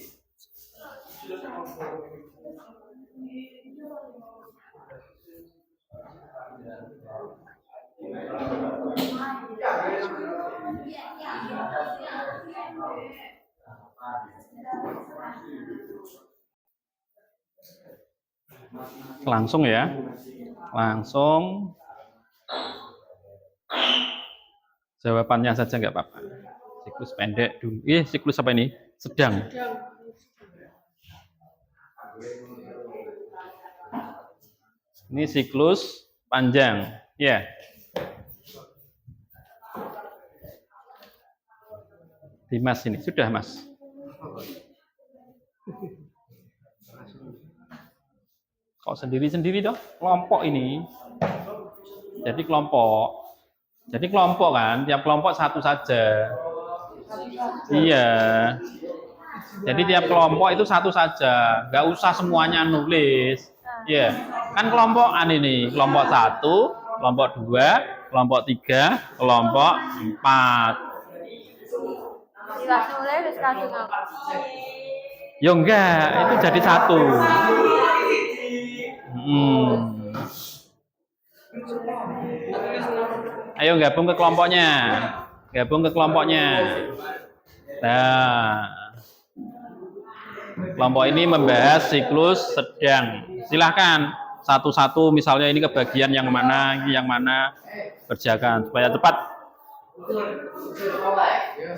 Langsung ya. Langsung. Jawabannya saja nggak apa-apa. Siklus pendek dulu. Siklus apa ini? Sedang. Ini siklus panjang. Ya. Dimas ini sudah, Mas. Kok sendiri-sendiri toh? Kelompok ini. Jadi kelompok kan, tiap kelompok satu saja. Iya. Jadi tiap kelompok itu satu saja, nggak usah semuanya nulis. Iya. Kan kelompokan ini, kelompok 1, kelompok 2, kelompok 3, kelompok 4. Langsung mulai terus langsung apa? Ya enggak, itu jadi satu. Ayo gabung ke kelompoknya. Gabung ke kelompoknya. Nah, kelompok ini membahas siklus sedang. Silahkan satu-satu, misalnya ini kebagian yang mana, ini yang mana, kerjakan supaya cepat.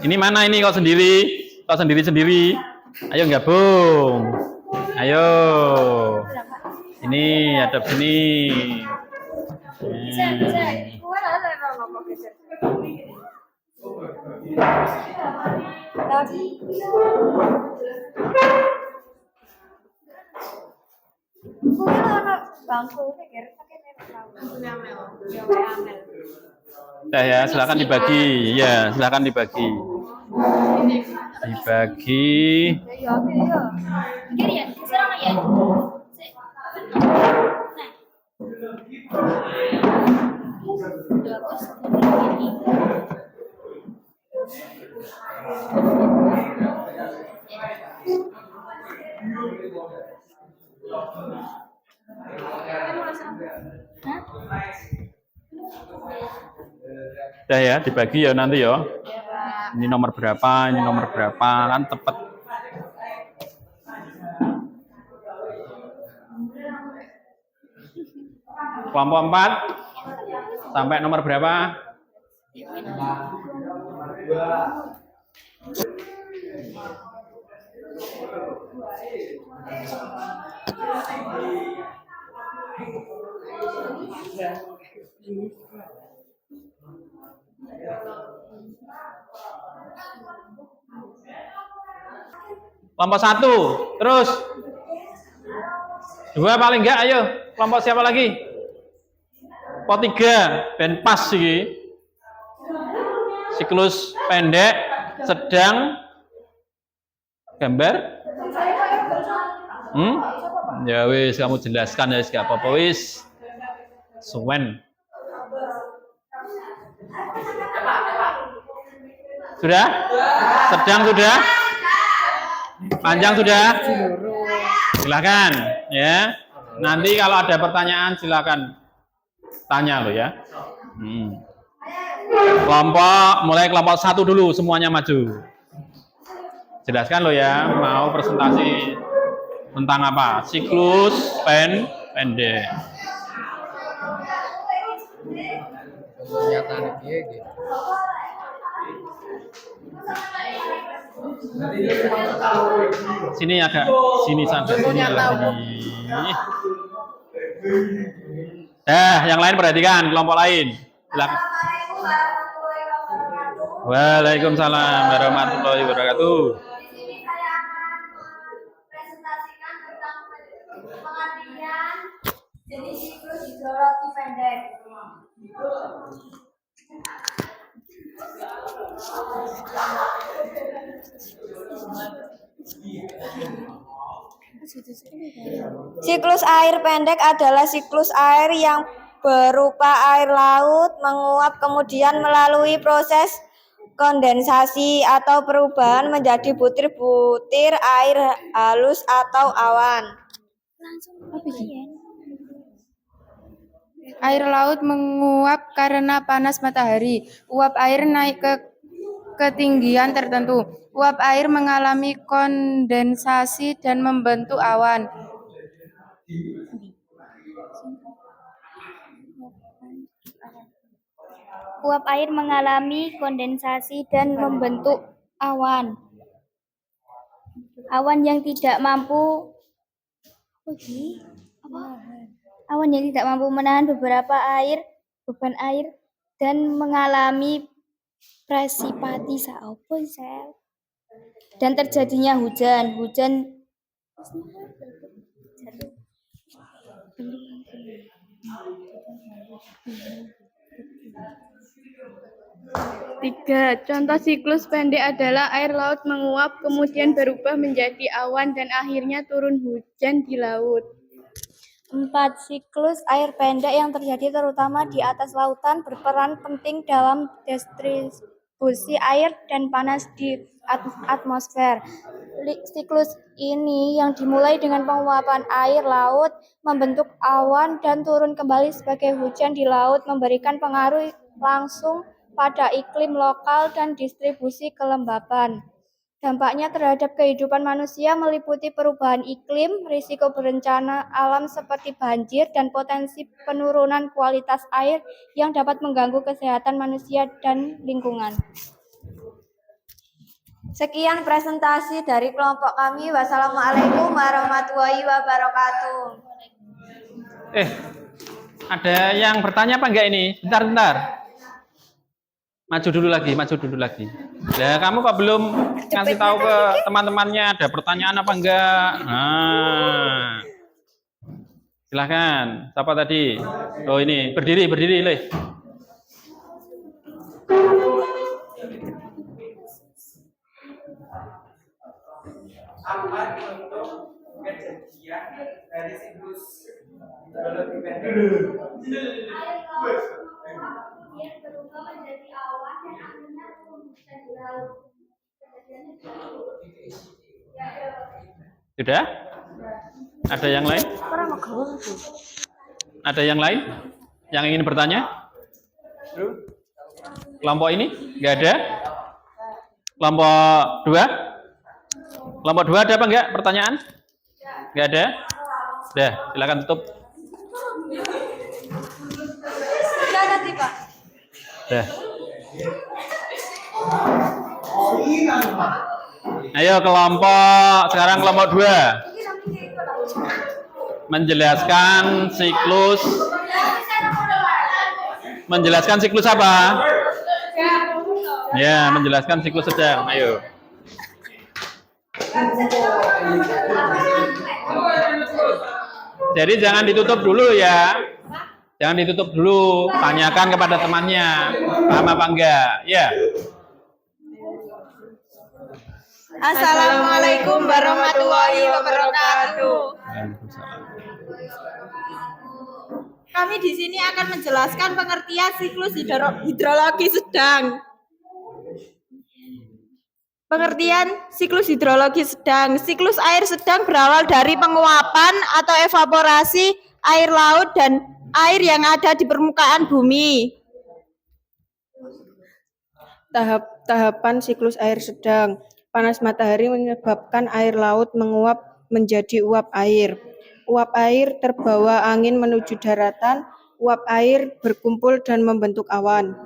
Ini mana ini kau sendiri? Kau sendiri-sendiri. Ayo gabung. Ayo. Ini hadap sini. Nah ya, silakan dibagi. Ya, silakan dibagi. Dibagi. Udah ya, dibagi ya nanti ya. Ini nomor berapa, ini nomor berapa, kan tepat. Kelompok 4 sampai nomor berapa? Kelompok 1, terus 2 paling enggak, ayo. Kelompok siapa lagi? Kelompok 3, ben pas sih. Siklus pendek, sedang, gambar. Ya wis, kamu jelaskan ya, gak apa-apa wis. Suwen. Sudah? Sedang sudah? Panjang sudah? Silakan ya. Nanti kalau ada pertanyaan silakan tanya lo ya. Mulai kelompok 1 dulu, semuanya maju. Jelaskan lo ya, mau presentasi tentang apa? Siklus pendek. Pernyataan dia gitu. Sini agak, sini sampai sini lah sini. Yang lain perhatikan, kelompok lain. Silakan. Waalaikumsalam warahmatullahi wabarakatuh. Di sini saya akan presentasikan tentang pengertian jenis siklus hidrologi pendek. Siklus air pendek adalah siklus air yang berupa air laut menguap kemudian melalui proses kondensasi atau perubahan menjadi butir-butir air halus atau awan. Air laut menguap karena panas matahari. Uap air naik ke ketinggian tertentu. Uap air mengalami kondensasi dan membentuk awan. Uap air mengalami kondensasi dan membentuk awan. Awan yang tidak mampu menahan beban air dan mengalami presipitasi dan terjadinya hujan. Tiga, contoh siklus pendek adalah air laut menguap, kemudian berubah menjadi awan dan akhirnya turun hujan di laut. 4. Siklus air pendek yang terjadi terutama di atas lautan berperan penting dalam distribusi air dan panas di atmosfer. Siklus ini yang dimulai dengan penguapan air laut membentuk awan dan turun kembali sebagai hujan di laut memberikan pengaruh langsung pada iklim lokal dan distribusi kelembapan. Dampaknya terhadap kehidupan manusia meliputi perubahan iklim, risiko bencana alam seperti banjir, dan potensi penurunan kualitas air yang dapat mengganggu kesehatan manusia dan lingkungan. Sekian presentasi dari kelompok kami. Wassalamualaikum warahmatullahi wabarakatuh. Ada yang bertanya apa enggak ini? Bentar. Maju dulu lagi. Nah, kamu kok belum ngasih tahu ke teman-temannya ada pertanyaan apa enggak? Nah, silahkan. Siapa tadi? Oh ini, berdiri, Le. Apa bentuk kejadian dari siklus hidrologi pendek? Berubah menjadi awan dan akhirnya menjadi laut. Sudah? Ada yang lain? Ada yang lain yang ingin bertanya? Kelompok ini? Enggak ada? Kelompok 2? Kelompok 2 ada apa enggak pertanyaan? Enggak ada? Sudah, silakan tutup. Sudah nanti, Pak. Sudah. Ayo sekarang kelompok 2. Menjelaskan siklus apa? Ya, menjelaskan siklus sedang. Ayo. Jadi jangan ditutup dulu ya. Jangan ditutup dulu. Tanyakan kepada temannya. Paham apa enggak? Ya. Assalamualaikum warahmatullahi wabarakatuh. Kami di sini akan menjelaskan pengertian siklus hidrologi sedang. Pengertian siklus hidrologi sedang. Siklus air sedang berawal dari penguapan atau evaporasi air laut dan air yang ada di permukaan bumi. Tahapan siklus air sedang. Panas matahari menyebabkan air laut menguap menjadi uap air. Uap air terbawa angin menuju daratan. Uap air berkumpul dan membentuk awan.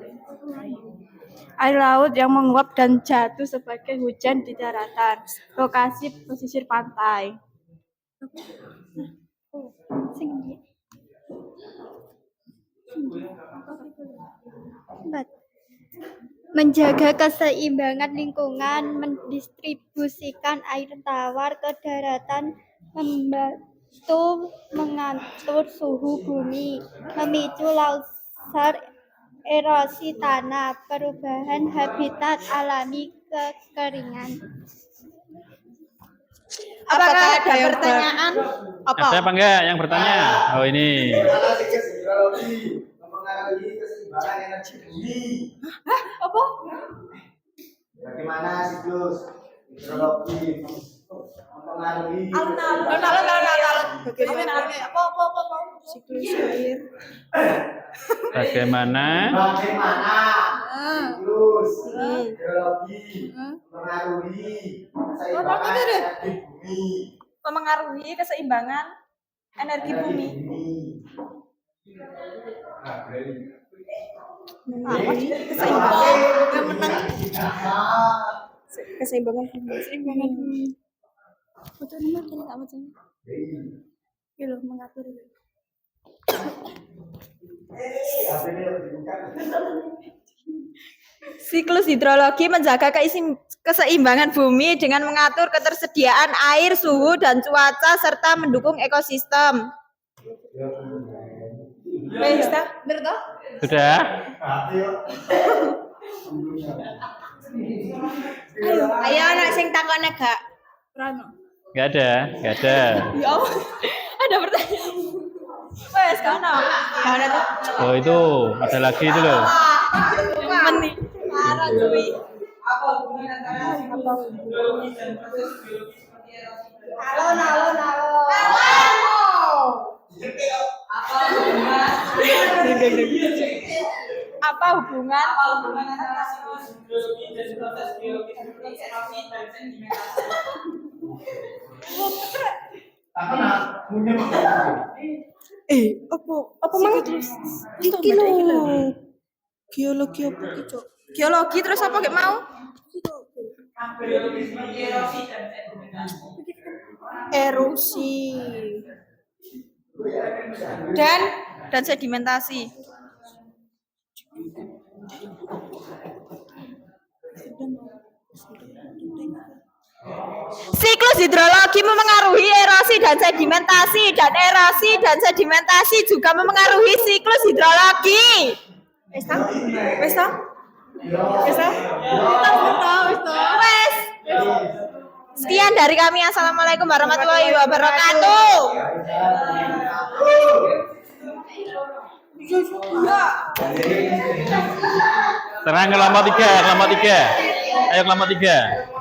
Air laut yang menguap dan jatuh sebagai hujan di daratan. Lokasi pesisir pantai. Menjaga keseimbangan lingkungan, mendistribusikan air tawar ke daratan, membantu mengatur suhu bumi, memicu longsor, erosi tanah, perubahan habitat alami, kekeringan. Apakah ada pertanyaan? Ada apa enggak yang bertanya? Oh ini. Siklus hidrologi mempengaruhi keseimbangan energi bumi. Apa? Bagaimana siklus hidrologi mempengaruhi Siklus air. Bagaimana siklus hidrologi mempengaruhi keseimbangan energi bumi. Memengaruhi keseimbangan energi bumi. Keseimbangan yang menang. Keseimbangan bumi. Mengatur. Siklus hidrologi menjaga keseimbangan bumi dengan mengatur ketersediaan air, suhu, dan cuaca serta mendukung ekosistem. Sudah? Ayo anak sing takone gak? Enggak ada. Ya Allah. Ada pertanyaan. Wes kono. Gimana tuh? Oh itu, ada lagi itu loh. Meni. Marah cuy. Apa hubungan antara siklus hidrologi dan proses biologi seperti erosi? Apa hubungan antara siklus hidrologi dan proses biologis seperti erosi dan sedimentasi? apa mang iki lho geologi apa iki Cok? Geologi terus apa kayak mau Biologi seperti erosi dan sedimentasi. erosi dan sedimentasi. Siklus hidrologi memengaruhi erosi dan sedimentasi, dan erosi dan sedimentasi juga memengaruhi siklus hidrologi. Wes ta? Wes ta? Wes ta? Wes. Sekian dari kami. Assalamualaikum warahmatullahi wabarakatuh. Serang kelompok 3. Ayo kelompok 3.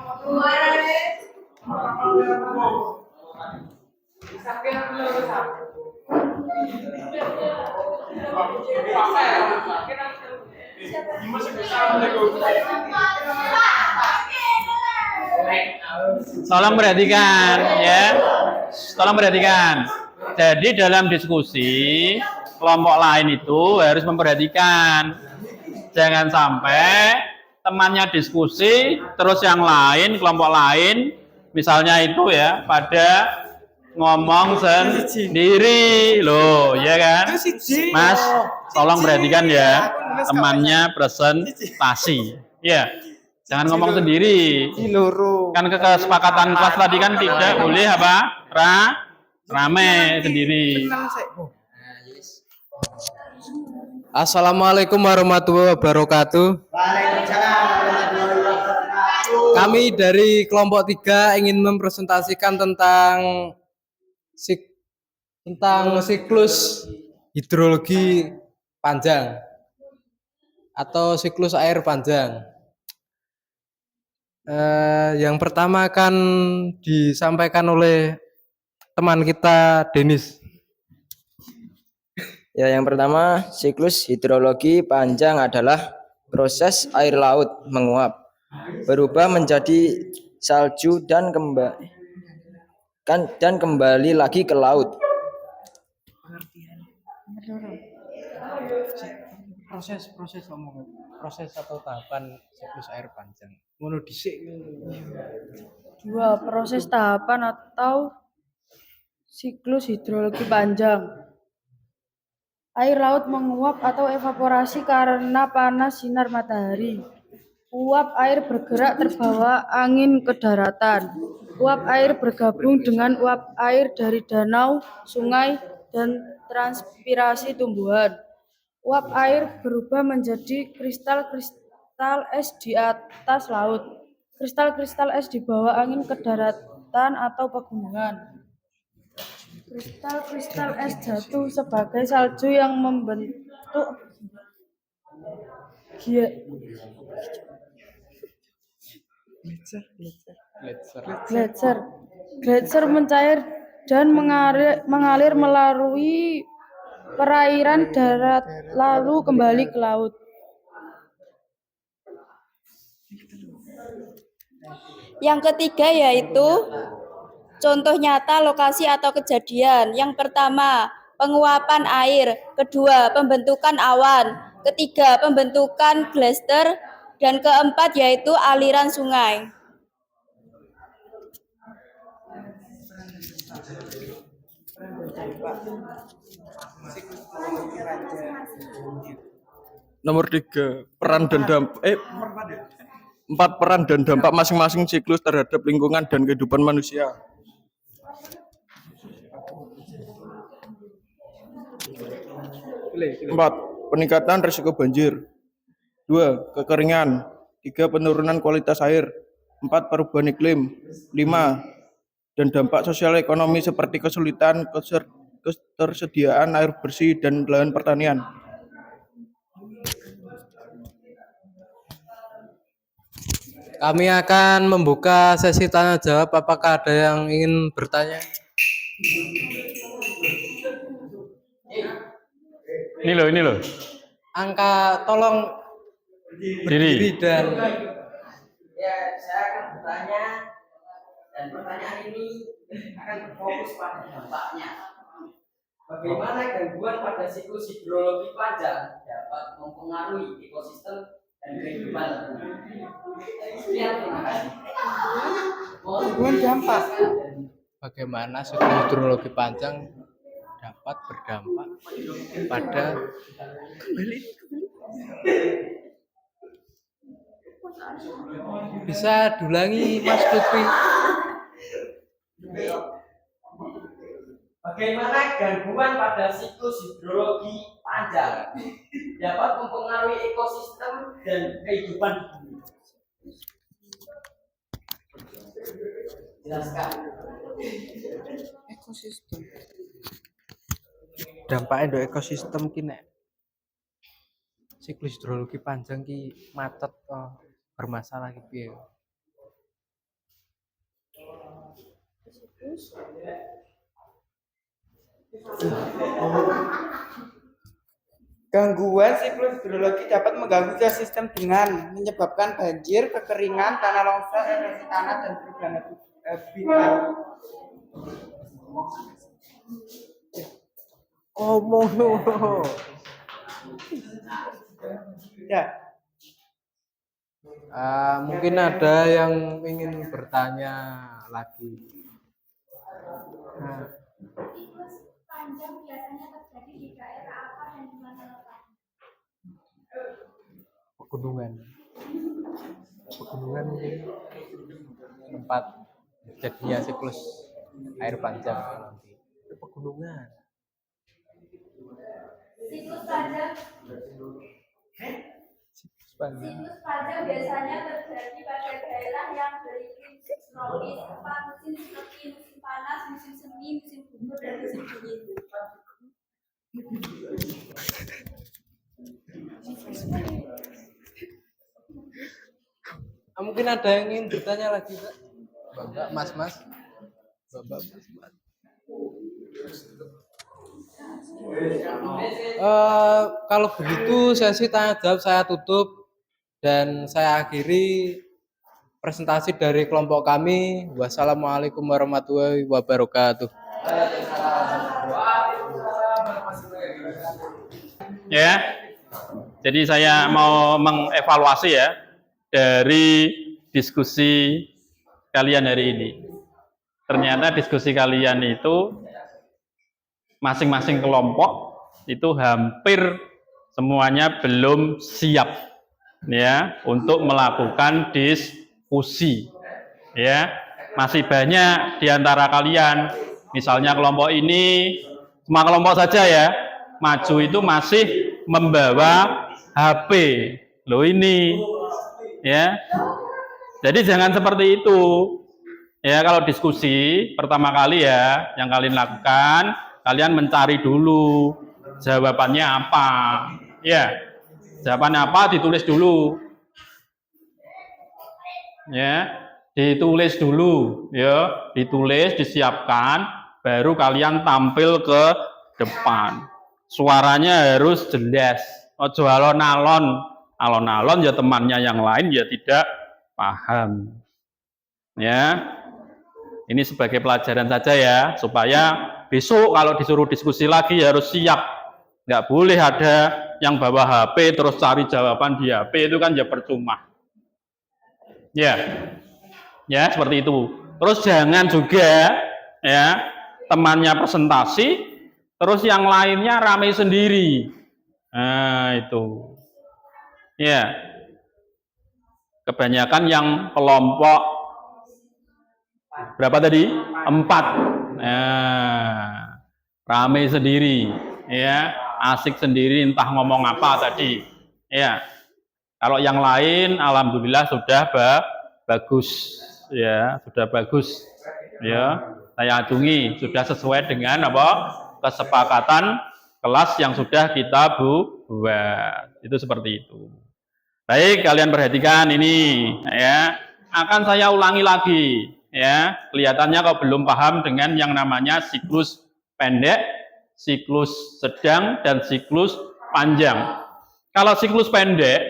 Tolong perhatikan ya. Tolong perhatikan. Jadi dalam diskusi kelompok lain itu harus memperhatikan. Jangan sampai temannya diskusi terus yang lain, kelompok lain misalnya itu ya pada ngomong sendiri loh, ya kan? Mas, tolong perhatikan ya, temannya presentasi. Ya. Jangan ngomong sendiri. Kan kesepakatan kelas tadi kan tidak boleh apa? Rame sendiri. Assalamualaikum warahmatullahi wabarakatuh. Kami dari kelompok 3 ingin mempresentasikan tentang siklus hidrologi panjang atau siklus air panjang. Yang pertama akan disampaikan oleh teman kita Denis. Ya, yang pertama, siklus hidrologi panjang adalah proses air laut menguap, berubah menjadi salju dan kembali lagi ke laut. Proses atau tahapan siklus air panjang. Ngono dhisik. 2. Proses tahapan atau siklus hidrologi panjang. Air laut menguap atau evaporasi karena panas sinar matahari. Uap air bergerak terbawa angin ke daratan. Uap air bergabung dengan uap air dari danau, sungai, dan transpirasi tumbuhan. Uap air berubah menjadi kristal-kristal es di atas laut. Kristal-kristal es dibawa angin ke daratan atau pegunungan. Kristal-kristal es jatuh sebagai salju yang membentuk gletser. Gletser mencair dan mengalir melalui perairan darat lalu kembali ke laut. Yang ketiga yaitu contoh nyata lokasi atau kejadian. Yang pertama, penguapan air. Kedua, pembentukan awan. Ketiga, pembentukan gletser. Dan keempat yaitu aliran sungai. Nomor 3, peran dan dampak 4 peran dan dampak masing-masing siklus terhadap lingkungan dan kehidupan manusia. 4. Peningkatan risiko banjir. 2. Kekeringan. 3. Penurunan kualitas air. 4. Perubahan iklim. 5. Dan dampak sosial ekonomi seperti kesulitan ketersediaan air bersih dan lahan pertanian. Kami akan membuka sesi tanya jawab. Apakah ada yang ingin bertanya? Ini loh. angka tolong berdiri dan Ya, saya akan bertanya dan pertanyaan ini akan fokus pada dampaknya. Bagaimana gangguan pada siklus hidrologi panjang dapat mempengaruhi ekosistem dan kehidupan? Sekian, terima kasih. Gangguan dampak. bagaimana siklus hidrologi panjang dapat berdampak pada bisa diulangi Mas Lutfi. Bagaimana gangguan pada siklus hidrologi panjang dapat mempengaruhi ekosistem dan kehidupan di bumi? Jelaskan. Ekosistem. Dampaknya untuk ekosistem kini siklus hidrologi panjang ki macet bermasalah gitu ya. Gangguan siklus hidrologi dapat mengganggu ekosistem dengan menyebabkan banjir, kekeringan, tanah longsor, erosi tanah, dan perubahan habitat. Ngomong dulu. Ya, Mungkin ada yang ingin bertanya lagi. Nah, Siklus panjang biasanya terjadi di daerah apa dan di mana letaknya? pegunungan mungkin tempat jadinya siklus air panjang nanti. Itu pegunungan. Siklus panjang Siklus panjang biasanya terjadi pada daerah yang beriklim tropis, tempat musim seperti musim panas, musim semi, musim gugur, dan musim dingin. Mungkin ada yang ingin bertanya lagi, Pak? Bapak, Mas. Bapak, Mas. Kalau begitu sesi tanya jawab saya tutup dan saya akhiri presentasi dari kelompok kami. Wassalamualaikum warahmatullahi wabarakatuh. Ya. Jadi saya mau mengevaluasi ya dari diskusi kalian hari ini. Ternyata diskusi kalian itu masing-masing kelompok itu hampir semuanya belum siap ya untuk melakukan diskusi. Ya, masih banyak di antara kalian, misalnya kelompok ini, semua kelompok saja ya, maju itu masih membawa HP. Loh ini ya. Jadi jangan seperti itu. Ya, kalau diskusi pertama kali ya yang kalian lakukan, kalian mencari dulu jawabannya apa. Ya. Jawabannya apa ditulis dulu. Ya, ditulis dulu ya, ditulis, disiapkan, baru kalian tampil ke depan. Suaranya harus jelas. Ojo alon-alon. Alon-alon ya temannya yang lain ya tidak paham. Ya. Ini sebagai pelajaran saja ya, supaya besok kalau disuruh diskusi lagi harus siap. Nggak boleh ada yang bawa HP terus cari jawaban di HP, itu kan ya percuma. Ya, ya seperti itu. Terus jangan juga ya temannya presentasi, terus yang lainnya ramai sendiri. Nah itu, ya. Kebanyakan yang kelompok berapa tadi? 4. Nah, ramai sendiri, ya, asik sendiri, entah ngomong apa tadi, ya. Kalau yang lain, alhamdulillah sudah bagus, ya, sudah bagus, ya. Saya acungi sudah sesuai dengan apa kesepakatan kelas yang sudah kita buat. Itu seperti itu. Baik, kalian perhatikan ini, ya. Akan saya ulangi lagi. Ya, kelihatannya kau belum paham dengan yang namanya siklus pendek, siklus sedang, dan siklus panjang. Kalau siklus pendek,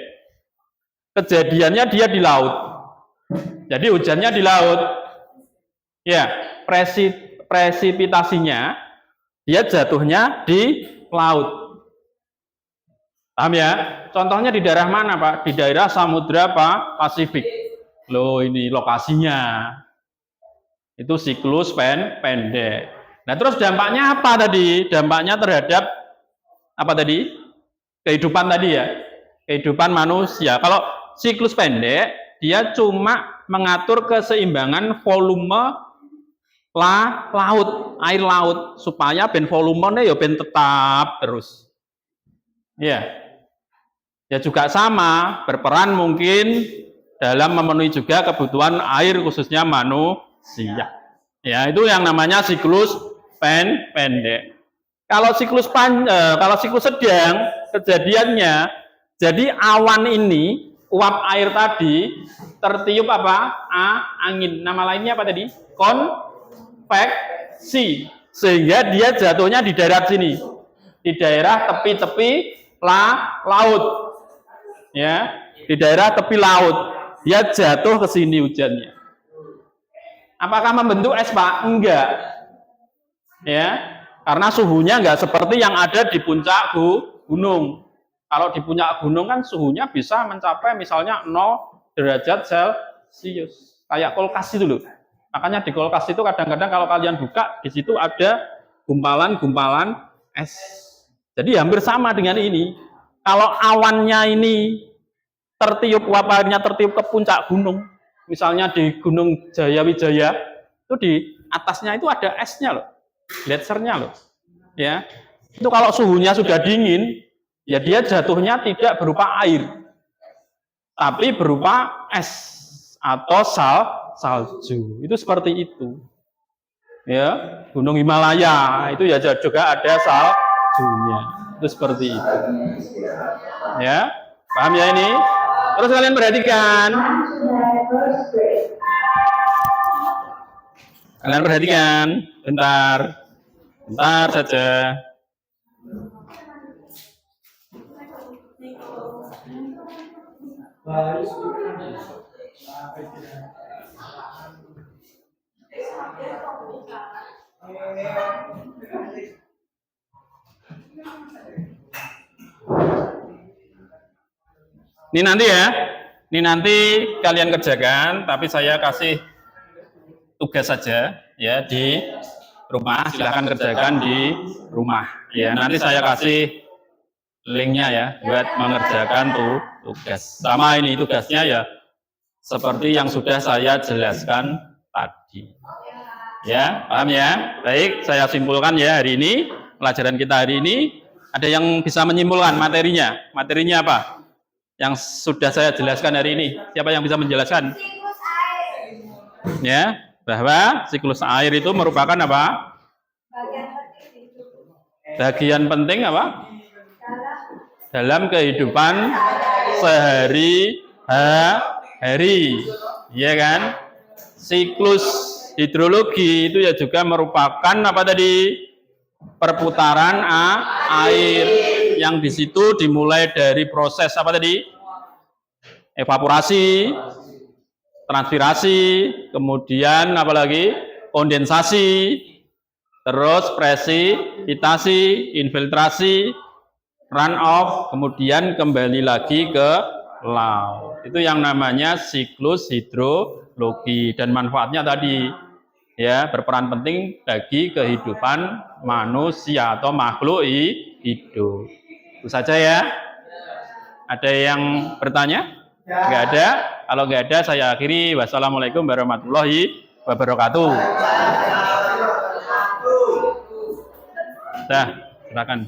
kejadiannya dia di laut. Jadi hujannya di laut. Ya, presipitasinya dia jatuhnya di laut. Paham ya? Contohnya di daerah mana, Pak? Di daerah Samudra Pasifik. Loh, ini lokasinya. Itu siklus pendek. Nah, terus dampaknya apa tadi? Dampaknya terhadap apa tadi? Kehidupan tadi ya. Kehidupan manusia. Kalau siklus pendek, dia cuma mengatur keseimbangan volume laut, air laut, supaya ben volumenya ya ben tetap terus. Ya. Ya juga sama, berperan mungkin dalam memenuhi juga kebutuhan air khususnya manusia. Ya, itu yang namanya siklus pendek. Kalau siklus sedang, kejadiannya jadi awan ini, uap air tadi tertiup apa? Angin. Nama lainnya apa tadi? Konveksi. Sehingga dia jatuhnya di daerah sini. Di daerah tepi-tepi laut. Ya, di daerah tepi laut. Dia jatuh ke sini hujannya. Apakah membentuk es, Pak? Enggak. Ya, karena suhunya enggak seperti yang ada di puncak gunung. Kalau di puncak gunung kan suhunya bisa mencapai misalnya 0 derajat Celcius. Kayak kulkas itu loh. Makanya di kulkas itu kadang-kadang kalau kalian buka, di situ ada gumpalan-gumpalan es. Jadi hampir sama dengan ini. Kalau awannya ini tertiup, uap airnya tertiup ke puncak gunung, misalnya di Gunung Jayawijaya, itu di atasnya itu ada esnya loh, gletsernya loh. Ya, itu kalau suhunya sudah dingin, ya dia jatuhnya tidak berupa air, tapi berupa es atau salju. Itu seperti itu. Ya, Gunung Himalaya itu ya juga ada saljunya. Itu seperti itu. Ya, paham ya ini? Terus kalian perhatikan. Kalian perhatikan. Bentar saja. Ini nanti ya, ini nanti kalian kerjakan, tapi saya kasih tugas saja ya di rumah, silahkan kerjakan di rumah. Ya, nanti saya kasih linknya ya buat mengerjakan tugas. Sama ini tugasnya ya seperti yang sudah saya jelaskan tadi. Ya, paham ya? Baik, saya simpulkan ya hari ini, pelajaran kita hari ini. Ada yang bisa menyimpulkan materinya? Materinya apa? Yang sudah saya jelaskan hari ini. Siapa yang bisa menjelaskan? Siklus air. Ya, bahwa siklus air itu merupakan apa? Bagian penting apa? Dalam kehidupan sehari-hari. Ya kan? Siklus hidrologi itu ya juga merupakan apa tadi? Perputaran air yang di situ dimulai dari proses apa tadi? Evaporasi, transpirasi, kemudian apa lagi? Kondensasi, terus presipitasi, infiltrasi, runoff, kemudian kembali lagi ke laut. Itu yang namanya siklus hidrologi dan manfaatnya tadi ya berperan penting bagi kehidupan manusia atau makhluk hidup. Itu saja ya. Ada yang bertanya? Enggak ada? Kalau enggak ada saya akhiri. Wassalamualaikum warahmatullahi wabarakatuh. Dah, silakan.